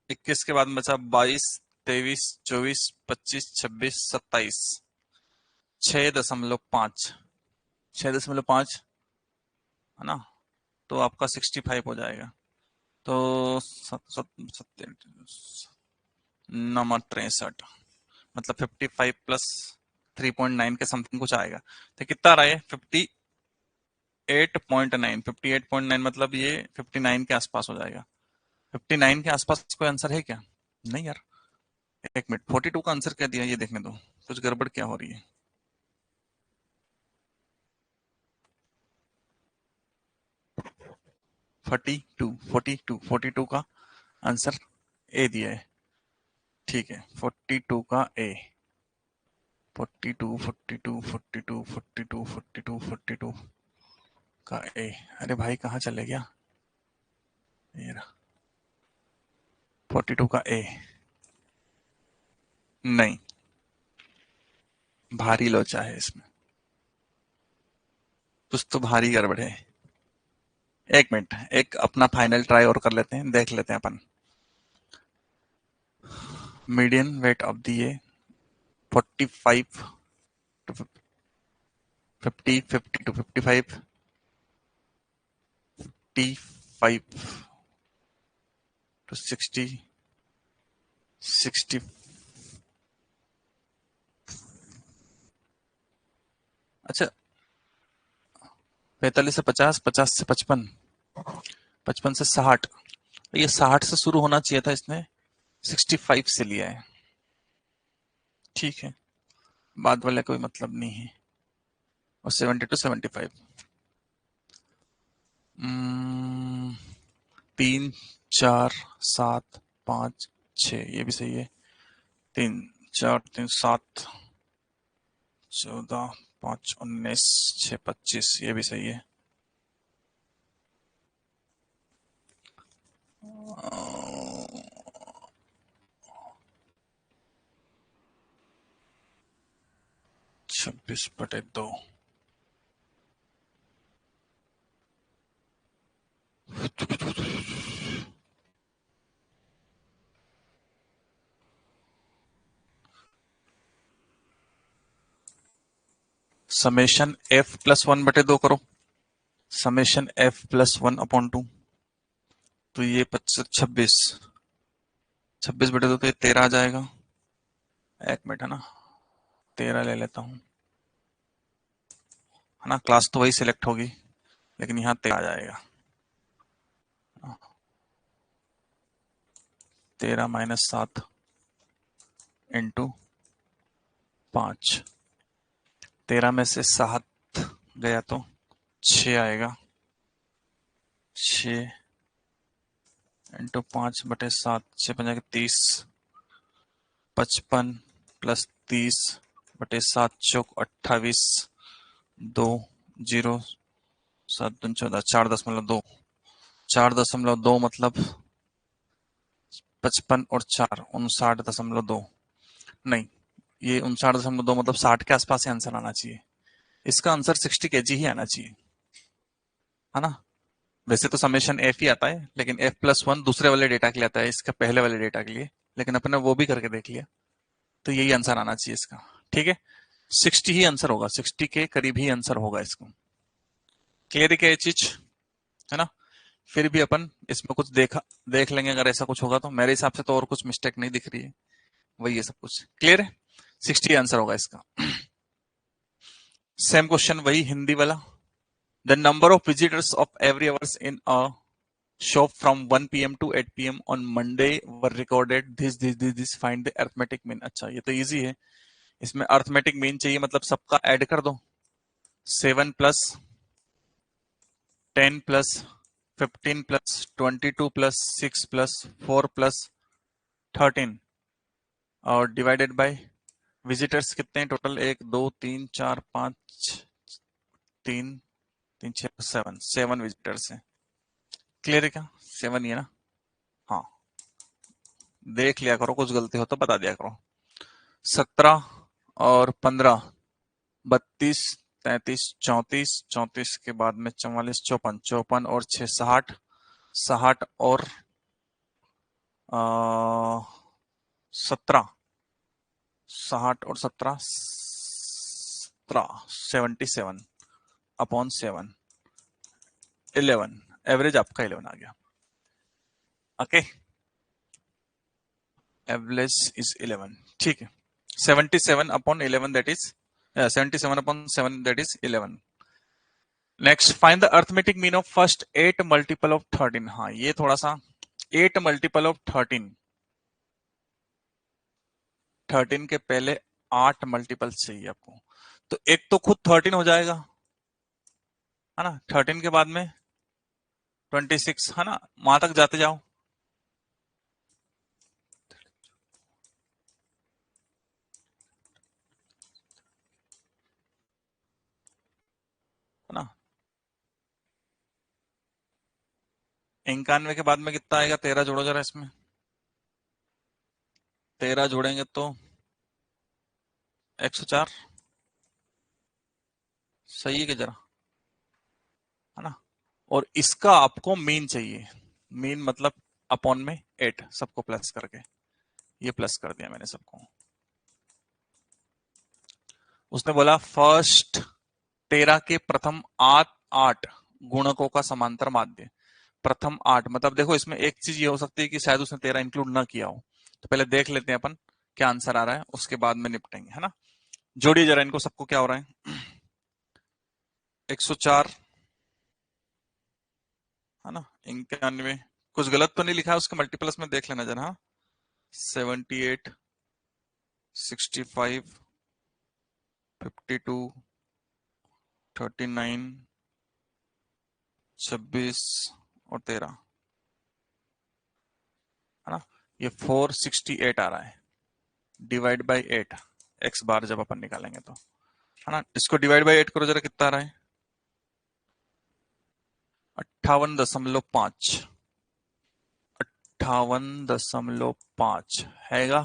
21 के बाद बचा 22 23 24 25 26 27। 6.5, 6.5, है ना? तो आपका 65 हो जाएगा। तो नंबर 63, मतलब 55 प्लस 3.9 के समथिंग कुछ आएगा। तो कितना रहा है? 58.9। 58.9 मतलब ये 59 के आसपास हो जाएगा। 59 के आसपास कोई आंसर है क्या? नहीं यार। एक मिनट, 42 का आंसर क्या दिया ये देखने दो, कुछ गड़बड़ क्या हो रही है। 42 का आंसर ए दिया है। ठीक है, 42 का ए। 42 का ए। अरे भाई कहाँ चले गया? ये रहा। 42 का ए। नहीं, भारी लोचा है इसमें। कुछ तो भारी गड़बड़ है। एक मिनट, एक अपना फाइनल ट्राई और कर लेते हैं, देख लेते हैं अपन। Median weight of the a 45 to 50, 50 to 55, 55 to 60, 60। अच्छा, 45 से 50, 50 से 55, 55 से 60। ये 60 से शुरू होना चाहिए था, इसने 65 से लिया है। ठीक है, बाद वाले कोई मतलब नहीं है। और 70 टू 75। 3 4 7 5 6, ये भी सही है। 3 4 3 7 14 5 19 6 25, ये भी सही है। 26/2। समेशन एफ प्लस 1/2 करो। Summation F plus 1/2। तो ये 26, 26/2 तो ये 13 आ जाएगा। एक मिनट, है ना? 13 ले लेता हूँ, है ना? क्लास तो वही सिलेक्ट होगी, लेकिन यहाँ 13 आ जाएगा। 13 - 7 इंटू 5। 13 में से 7 गया तो 6 आएगा। 6 इंटू 5/7, 6×5 = 30। 55 प्लस 30/7 चौक 28। 2 0 7 दूनी 14, 4.2। 4.2 मतलब 55 और 4 59.2। नहीं, ये 59.2 मतलब 60 के आसपास ही आंसर आना चाहिए। इसका आंसर 60 kg ही आना चाहिए, है ना। वैसे तो समेशन एफ ही आता है, लेकिन f+1 दूसरे वाले डेटा के लिए आता है, इसका पहले वाले डेटा के लिए, लेकिन अपने वो भी करके देख लिया, तो यही आंसर आना चाहिए इसका। ठीक है, 60 ही आंसर होगा, 60 के करीब ही आंसर होगा इसको। क्लियर है ये चीज, है ना। फिर भी अपन इसमें कुछ देख लेंगे, अगर ऐसा कुछ होगा तो। मेरे हिसाब से तो और कुछ मिस्टेक नहीं दिख रही है, वही है सब कुछ। क्लियर है, 60 आंसर होगा इसका। सेम क्वेश्चन वही हिंदी वाला। The number of visitors of every hours in a shop from 1 p.m. to 8 p.m. on Monday were recorded this find the arithmetic mean। अच्छा, ये तो इजी है, इसमें अर्थमेटिक मीन चाहिए, मतलब सबका ऐड कर दो। 7 plus 10 plus 15 plus 22 plus 6 plus 4 plus 13 और डिवाइडेड बाय विजिटर्स कितने हैं टोटल, 1 2 3 4 5 3 3 6 7 विजिटर्स हैं। क्लियर है क्या, 7 ही है ना। हाँ, देख लिया करो, कुछ गलती हो तो बता दिया करो। 17 और 15 32 33 34 34 के बाद में 44 54 54 और 6 60 60 और 17 60 और 17 77 अपॉन 7 11, एवरेज आपका 11 आ गया। ओके, एवरेज इज 11, ठीक है। 77 upon 11 that is 77 upon 7 that is 11। Next, find the arithmetic mean of first 8 multiple of 13। हाँ, ये थोड़ा सा 8 मल्टीपल ऑफ 13 के पहले 8 मल्टीपल चाहिए आपको। तो एक तो खुद 13 हो जाएगा, है ना। 13 के बाद में 26, है ना, वहां तक जाते जाओ। है ना, 91 के बाद में कितना आएगा, 13 जोड़ो जरा इसमें, 13 जोड़ेंगे तो 104। सही है कि जरा, है ना। और इसका आपको मीन चाहिए, मीन मतलब अपॉन में 8 सबको प्लस करके, ये प्लस कर दिया मैंने सबको। उसने बोला फर्स्ट 13 के प्रथम 8 गुणकों का समांतर माध्य। प्रथम 8 मतलब देखो, इसमें एक चीज ये हो सकती है कि शायद उसने 13 इंक्लूड ना किया हो, तो पहले देख लेते हैं अपन क्या आंसर आ रहा है, उसके बाद में निपटेंगे, है ना। जोड़िए जरा इनको सबको, क्या हो रहा है। 104, है ना, 91, कुछ गलत तो नहीं लिखा है उसके मल्टीप्लस में, देख लेना जरा। हाँ, 78 65 52 39 26 और 13, है ना। ये 468 आ रहा है, डिवाइड बाई 8 एक्स बार जब अपन निकालेंगे तो, है ना। इसको डिवाइड बाई 8 करो जरा, कितना आ रहा है, 58.5, 58.5 हैगा,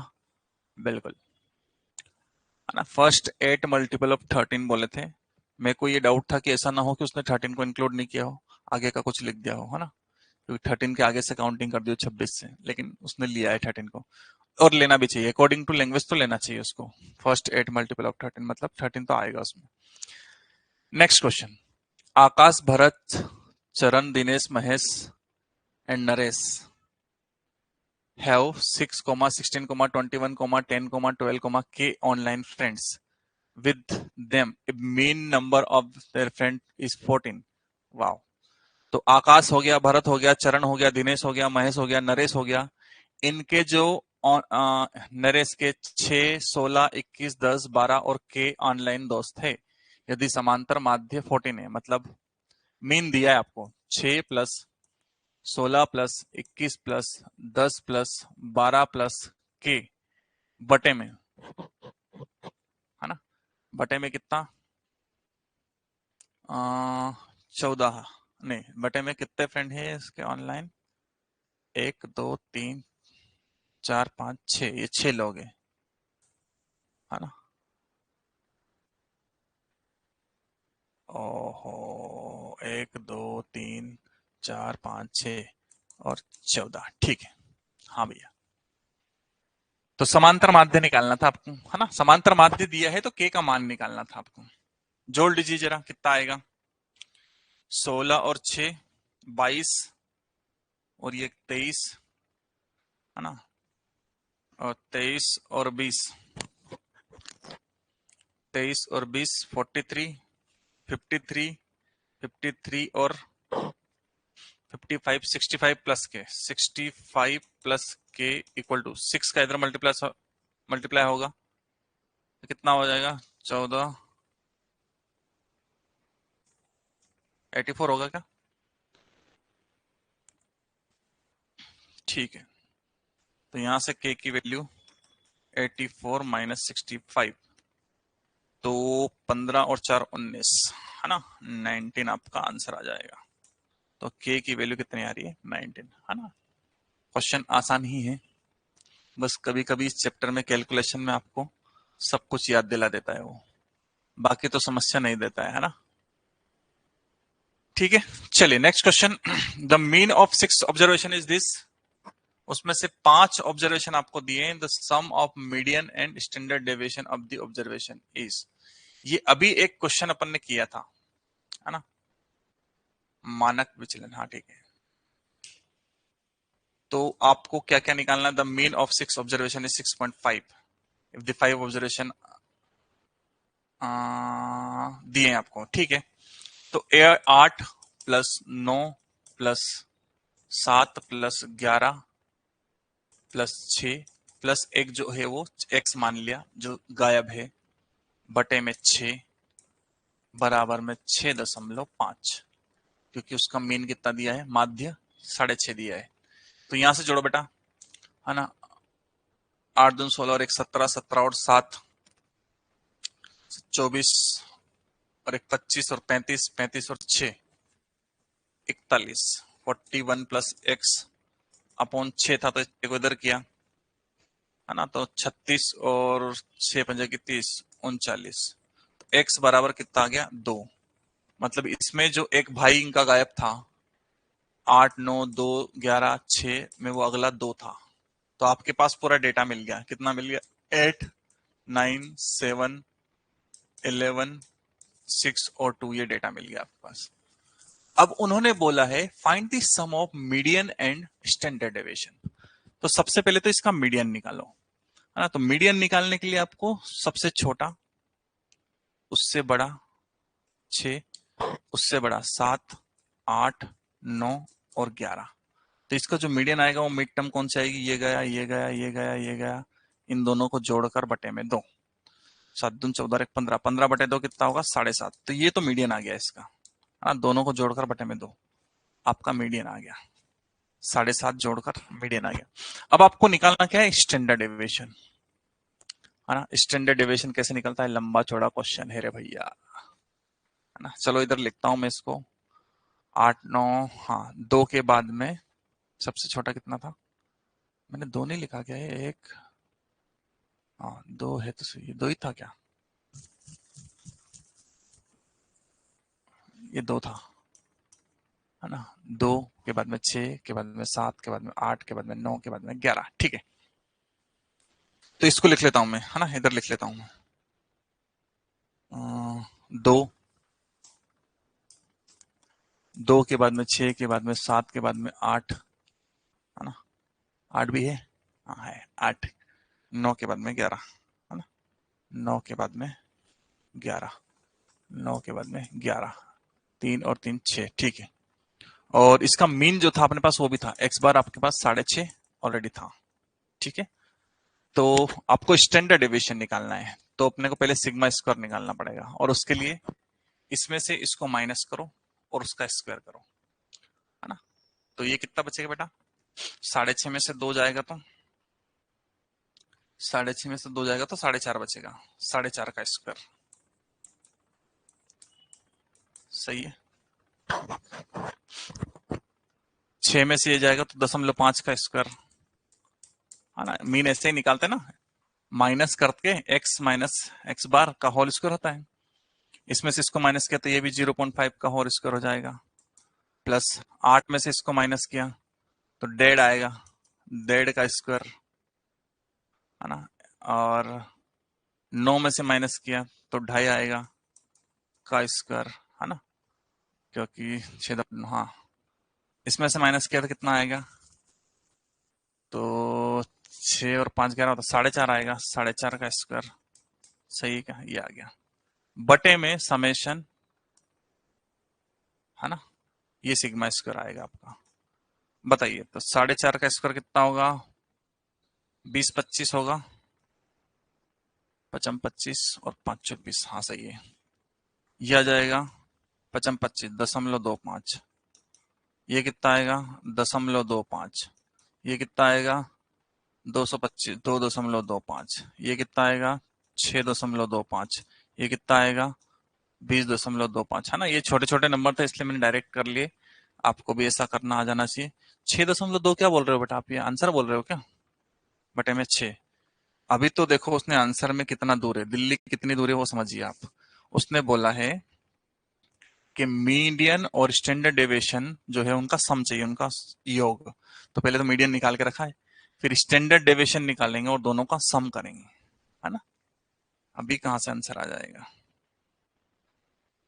बिल्कुल, है ना। फर्स्ट 8 मल्टीपल ऑफ 13 बोले थे। मेरे को ये डाउट था कि ऐसा ना हो कि उसने 13 को इंक्लूड नहीं किया हो, आगे का कुछ लिख दिया हो, है ना, क्योंकि 13 के आगे से काउंटिंग कर दियो 26 से, लेकिन उसने लिया है 13 को। और लेना भी चाहिए, अकॉर्डिंग टू लैंग्वेज तो लेना चाहिए उसको। फर्स्ट 8 मल्टीपल ऑफ 13 मतलब 13 तो आएगा उसमें। नेक्स्ट क्वेश्चन, आकाश भरत चरण Dinesh Mahesh and Naresh have 6, 16, 21, 10, 12, k online friends. With them, a mean number of their friend is 14. Wow. तो आकाश हो गया, भरत हो गया, चरण हो गया, दिनेश हो गया, महेश हो गया, नरेश हो गया। इनके जो नरेश के 6, 16, 21, 10, 12 और के ऑनलाइन दोस्त थे, यदि समांतर माध्य 14 है, मतलब मीन दिया है आपको 6 plus 16 plus 21 plus 10 plus 12 plus के बटे में, है ना, बटे में कितना, 14, नहीं बटे में कितने फ्रेंड है इसके ऑनलाइन, 1 2 3 4 5 6, ये 6 लोग हैं। है ना। ओहो, 1 2 3 4 5 6 और 14, ठीक है। हाँ भैया, तो समांतर माध्य निकालना था आपको, है ना। समांतर माध्य दिया है तो के का मान निकालना था आपको। जोड़ लीजिए जरा, कितना आएगा। 16 और 6 22, और ये 23, है ना। और 23 और 20, 23 और 20 43, 53, 53 और 55, 65 प्लस के, 65 प्लस के इक्वल टू 6 का इधर मल्टीप्लाई होगा तो कितना हो जाएगा। 14, 84 होगा क्या। ठीक है, तो यहां से के की वैल्यू 84 माइनस 65, तो 15 और 4 19, है ना। 19 आपका आंसर आ जाएगा। तो के की वैल्यू कितनी आ रही है, 19, है ना। क्वेश्चन आसान ही है, बस कभी कभी इस चैप्टर में कैलकुलेशन में आपको सब कुछ याद दिला देता है वो, बाकी तो समस्या नहीं देता है ना। ठीक है, चलिए next question. The mean of 6 observation is this. उसमें से 5 ऑब्जर्वेशन आपको दिए हैं। The sum of median and standard deviation of the observation is. ये अभी एक क्वेश्चन अपन ने किया था, है ना। मानक विचलन, हाँ ठीक है। तो आपको क्या क्या निकालना है। The mean of 6 observation is 6.5। If the 5 observation दिए हैं आपको, ठीक है। तो 8 plus 9 plus 7 plus 11 plus 6 plus एक जो है वो एक्स मान लिया जो गायब है, बटे में 6 बराबर में 6.5, क्योंकि उसका मीन कितना दिया है, माध्य 6.5 दिया है। तो यहां से जोड़ो बेटा, है ना। 8 दूनी 16 और 1 17, 17 और 7 24, और 1 25 और 35, 35 और 6 41, 41 प्लस एक्स अपॉन 6 था तो इसको इधर किया, है ना। तो 36 और 6 पंजे की 30, 39। तो एक्स बराबर कितना आ गया, 2। मतलब इसमें जो एक भाई इनका गायब था, 8 9 2 11 6 में, वो अगला 2 था। तो आपके पास पूरा डेटा मिल गया, कितना मिल गया, 8 9 7 11 6 और 2, ये डेटा मिल गया आपके पास। अब उन्होंने बोला है find the sum of median and standard deviation. तो सबसे पहले तो इसका मीडियन निकालो, है ना। तो मीडियन निकालने के लिए आपको सबसे छोटा, उससे बड़ा 6, उससे बड़ा 7 8 9 और 11। तो इसका जो मीडियन आएगा वो मिड टर्म कौन सी आएगी, ये गया ये गया ये गया ये गया, इन दोनों को जोड़कर बटे में 2, 7 दून 14 1 15, 15 बटे 2 कितना होगा, 7.5। तो ये तो मीडियन आ गया इसका, हाँ। दोनों को जोड़कर बटे में 2, आपका मीडियन आ गया। 7.5 जोड़कर मीडियन आ गया। अब आपको निकालना क्या है, स्टैंडर्ड डेविएशन, है ना। स्टैंडर्ड डेविएशन कैसे निकलता है, लंबा चौड़ा क्वेश्चन है रे भैया, है ना। चलो इधर लिखता हूं मैं इसको, 8 9, हाँ 2 के बाद में सबसे छोटा कितना था, मैंने 2 नहीं लिखा क्या, है एक, हाँ 2 है तो सही, 2 ही था क्या, ये 2 था, है ना। 2 के बाद में 6 के बाद में 7 के बाद में 8 के बाद में 9 के बाद में 11, ठीक है। तो इसको लिख लेता हूं मैं, है ना, इधर लिख लेता हूं मैं। 2, 2 के बाद में 6 के बाद में 7 के बाद में 8, है ना। 8 भी है, हाँ है 8। 9 के बाद में 11, है ना। 9 के बाद में 11, 9 के बाद में 11, 3 और 3 6, ठीक है। और इसका मीन जो था अपने पास वो भी था, एक्स बार आपके पास 6.5 ऑलरेडी था, ठीक है। तो आपको स्टैंडर्ड डेविएशन निकालना है, तो अपने को पहले सिग्मा स्क्वायर निकालना पड़ेगा, और उसके लिए इसमें से इसको माइनस करो और उसका स्क्वायर करो, है ना। तो ये कितना बचेगा बेटा, 6.5 में से 2 जाएगा तो 6.5 में से 2 जाएगा तो 4.5 बचेगा, 4.5 का स्क्वायर, सही है। 6 में से ये जाएगा तो 0.5 का स्क्वायर, है ना। मीन ऐसे ही निकालते ना, माइनस करके x माइनस एक्स बार का होल स्क्वायर होता है, इसमें से इसको माइनस किया तो ये भी 0.5 का होल स्क्वायर हो जाएगा, प्लस 8 में से इसको माइनस किया तो 1.5 आएगा, 1.5 का स्क्वायर है ना, और 9 में से माइनस किया तो 2.5 आएगा का स्क्वायर है ना, क्योंकि छेद, हाँ इसमें से माइनस किया तो कितना आएगा, तो 6 और 5 11 तो 4.5 आएगा, 4.5 का स्क्वायर, सही क्या, ये आ गया बटे में समेशन है ना, ये सिग्मा स्क्वायर आएगा आपका। बताइए तो 4.5 का स्क्वायर कितना होगा, 20 25 होगा, 55 25 और 5 24, हाँ सही है, ये आ जाएगा 55 25.25, ये कितना आएगा 0.25, ये कितना आएगा 225 2.25, ये कितना आएगा 6.25, ये कितना आएगा 20.25 है ना। ये छोटे छोटे नंबर थे इसलिए मैंने डायरेक्ट कर लिए, आपको भी ऐसा करना आ जाना चाहिए। 6.2 क्या बोल रहे हो बेटा, आप ये आंसर बोल रहे हो क्या, बटे में 6। अभी तो देखो उसने आंसर में कितना दूर है, दिल्ली कितनी दूर है वो समझिए आप। उसने बोला है कि मीडियन और स्टैंडर्ड डेविएशन जो है उनका सम चाहिए, उनका योग। तो पहले तो मीडियन निकाल के रखा है, फिर स्टैंडर्ड डेविएशन निकालेंगे और दोनों का सम करेंगे, है ना। अभी कहां से आंसर आ जाएगा,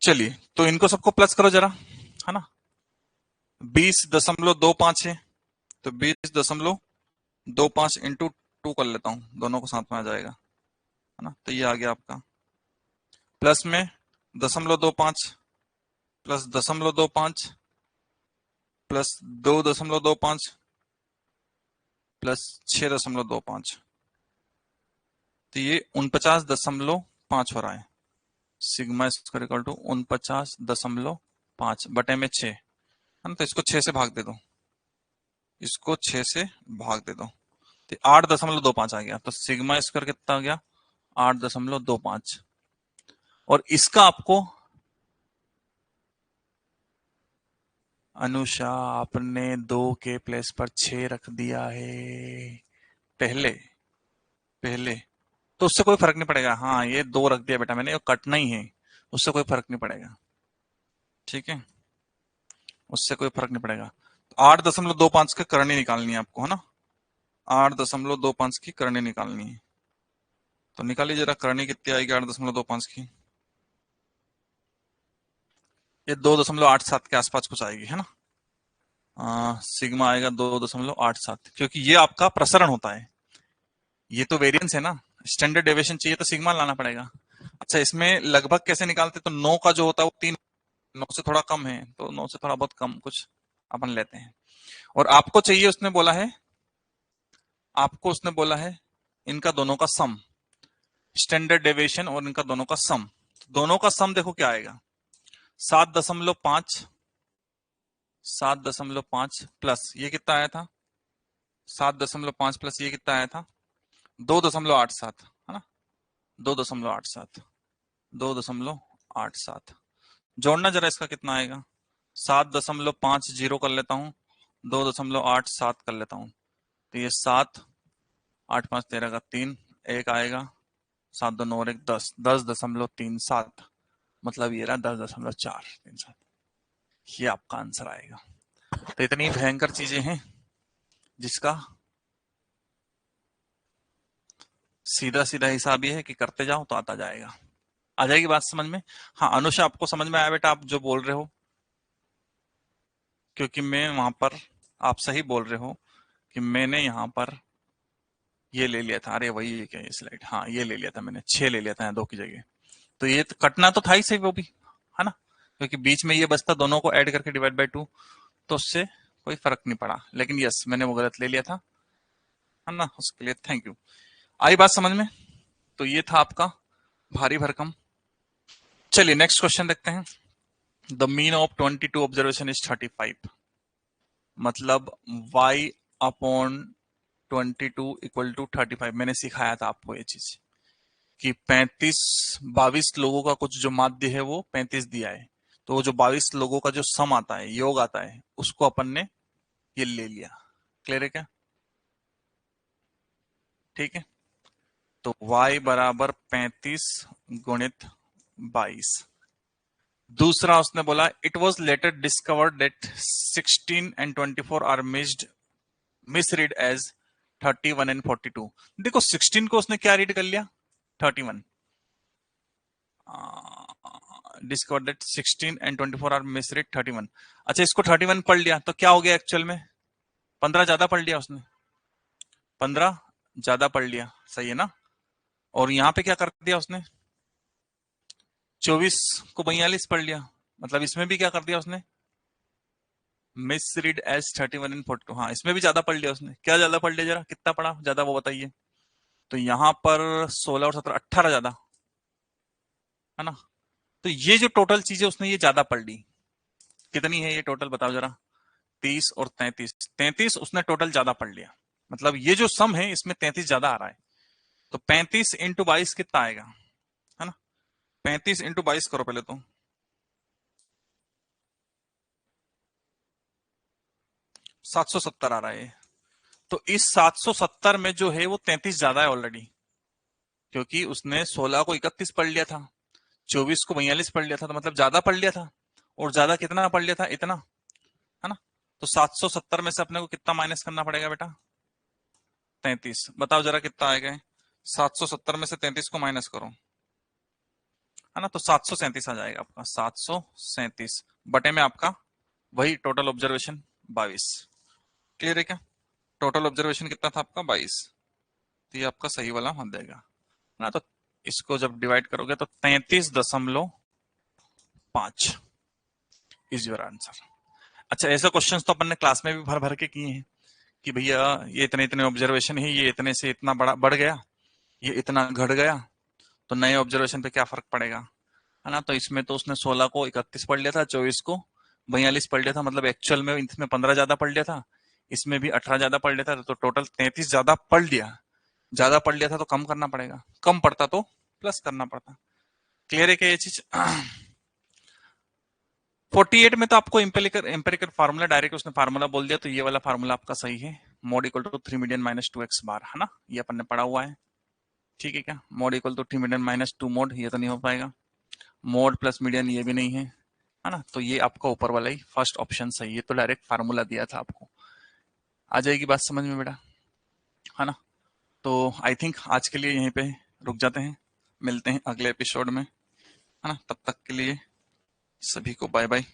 चलिए तो इनको सबको प्लस करो जरा, है ना। 20.25 है, तो 20.25 इंटू 2 कर लेता हूं, दोनों को साथ में आ जाएगा, है ना। तो ये आ गया आपका, प्लस में 0.25 प्लस 0.25 प्लस 2.25 प्लस 6.25, तो ये 49.5 हो रहा है। सिग्मा स्क्वायर इक्वल टू 49.5 बटे में 6 है ना, तो इसको 6 से भाग दे दो, इसको 6 से भाग दे दो, तो 8.25 आ गया, तो सिग्मा स्क्वायर कितना आ गया 8.25। और इसका आपको, अनुषा आपने 2 के प्लेस पर 6 रख दिया है पहले, पहले तो उससे कोई फर्क नहीं पड़ेगा, हाँ ये 2 रख दिया बेटा मैंने, कटना ही है, उससे कोई फर्क नहीं पड़ेगा, ठीक है, उससे कोई फर्क नहीं पड़ेगा। तो 8.25 की करनी निकालनी है आपको, है ना, 8.25 की करनी निकालनी है, तो निकालिए जरा, करनी कितनी आएगी 8.25 की, ये 2.87 के आसपास कुछ आएगी, है ना। सिग्मा आएगा 2.87, क्योंकि ये आपका प्रसरण होता है, ये तो वेरिएंस है ना, स्टैंडर्ड डेविएशन चाहिए तो सिग्मा लाना पड़ेगा। अच्छा इसमें लगभग कैसे निकालते, तो 9 का जो होता है वो 3, 9 से थोड़ा कम है, तो 9 से थोड़ा बहुत कम कुछ अपन लेते हैं। और आपको चाहिए, उसने बोला है, आपको उसने बोला है इनका दोनों का सम, स्टैंडर्ड डेविएशन और इनका दोनों का सम, दोनों का सम देखो क्या आएगा, 7.5, 7.5 प्लस ये कितना आया था, 7.5 प्लस ये कितना आया था 2.87, है ना, 2.87, 2.87, जोड़ना जरा इसका कितना आएगा, 7.50 कर लेता हूँ, 2.87 कर लेता हूँ, तो ये 7, 8 5 13 का 3, एक आएगा, 7 2 9 और 1 10, 10.37, मतलब ये रहा 10.437, ये आपका आंसर आएगा। तो इतनी भयंकर चीजें हैं जिसका सीधा सीधा हिसाब ये है कि करते जाओ तो आता जाएगा, आ जाएगी बात समझ में। हाँ अनुषा आपको समझ में आया बेटा, आप जो बोल रहे हो, क्योंकि मैं वहां पर, आप सही बोल रहे हो कि मैंने यहाँ पर ये ले लिया था, अरे वही क्या ये स्लाइड, हाँ ये ले लिया था मैंने, 6 ले लिया था 2 की जगह, तो ये तो कटना तो था ही सही वो भी, है ना, क्योंकि बीच में ये बचता, दोनों को ऐड करके डिवाइड बाय 2, तो उससे कोई फर्क नहीं पड़ा, लेकिन यस मैंने वो गलत ले लिया था, है ना, उसके लिए थैंक यू। आई बात समझ में, तो ये था आपका भारी भरकम। चलिए नेक्स्ट क्वेश्चन देखते हैं। The mean of 22 observation is 35, मतलब y अपॉन 22 इक्वल टू 35, मैंने सिखाया था आपको ये चीज कि 22 लोगों का कुछ जो माध्य है वो 35 दिया है, तो वो जो 22 लोगों का जो सम आता है, योग आता है, उसको अपन ने ये ले लिया। क्लियर है क्या, ठीक है। तो y बराबर 35 गुणित 22। दूसरा उसने बोला it was later discovered that 16 and 24 are misread as 31 and 42। देखो 16 को उसने क्या रीड कर लिया 31। Discovered that 16 and 24 are misread 31। अच्छा इसको 31 पढ़ लिया तो क्या हो गया एक्चुअल में 15 ज्यादा पढ़ लिया उसने, 15 ज्यादा पढ़ लिया, सही है ना। और यहां पे क्या कर दिया उसने 24 को 42 पढ़ लिया, मतलब इसमें भी क्या कर दिया उसने मिस रीड एज 31 एंड 42। हाँ इसमें भी ज्यादा पढ़ लिया उसने, क्या ज्यादा पढ़ लिया, जरा कितना पढ़ा ज्यादा वो बताइए। तो यहाँ पर 16 और 17 18 ज्यादा है ना। तो ये जो टोटल चीजें उसने ये ज्यादा पढ़ ली, कितनी है ये टोटल बताओ जरा, 30 और 33, 33 उसने टोटल ज्यादा पढ़ लिया, मतलब ये जो सम है इसमें 33 ज्यादा आ रहा है। तो 35 इंटू 22 कितना आएगा, है ना। 35 इंटू 22 करो पहले तो, 770 आ रहा है। तो इस 770 में जो है वो 33 ज्यादा है ऑलरेडी, क्योंकि उसने 16 को 31 पढ़ लिया था, 24 को 42 पढ़ लिया था, तो मतलब ज्यादा पढ़ लिया था। और ज्यादा कितना पढ़ लिया था, इतना, है ना। तो 770 में से अपने को कितना माइनस करना पड़ेगा बेटा 33। बताओ जरा कितना आएगा, 770 में से 33 को माइनस करो, है ना। तो 737 आ जाएगा आपका, 737 बटे में आपका वही टोटल ऑब्जर्वेशन 22। क्लियर है क्या, टोटल ऑब्जर्वेशन कितना था आपका 22। तो ये आपका सही वाला मान देगा, है ना। तो इसको जब डिवाइड करोगे तो 33.5 इज योर आंसर। अच्छा ऐसे क्वेश्चंस तो अपन ने क्लास में भी भर भर के किए हैं कि भैया ये इतने इतने ऑब्जर्वेशन है, ये इतने से इतना बड़ा बढ़ गया, ये इतना घट गया, तो नए ऑब्जर्वेशन पे क्या फर्क पड़ेगा, है ना। तो इसमें तो उसने 16 को 31 पढ़ लिया था, 24 को 42 पढ़ लिया था, मतलब एक्चुअल में इसमें 15 ज्यादा पढ़ लिया था, इसमें भी 18 ज्यादा पढ़ लिया था, तो टोटल 33 ज्यादा पढ़ लिया। ज्यादा पढ़ लिया था तो कम करना पड़ेगा, कम पढ़ता तो प्लस करना पड़ता। क्लियर है क्या ये चीज। 48 में तो आपको एम्पेरिकल फार्मूला डायरेक्ट उसने फार्मूला बोल दिया, तो ये वाला फार्मूला आपका सही है, mode equal to 3 median minus 2x bar, है ना, ये अपन ने पढ़ा हुआ है। ठीक है क्या, mode equal to 3 median minus 2 mode, ये तो नहीं हो पाएगा, मोड प्लस मीडियन ये भी नहीं है ना। तो ये आपका ऊपर वाला ही फर्स्ट ऑप्शन सही है, तो डायरेक्ट फार्मूला दिया था आपको। आ जाएगी बात समझ में बेटा, है ना। तो आई थिंक आज के लिए यहीं पे रुक जाते हैं, मिलते हैं अगले एपिसोड में, है ना। तब तक के लिए सभी को बाय बाय।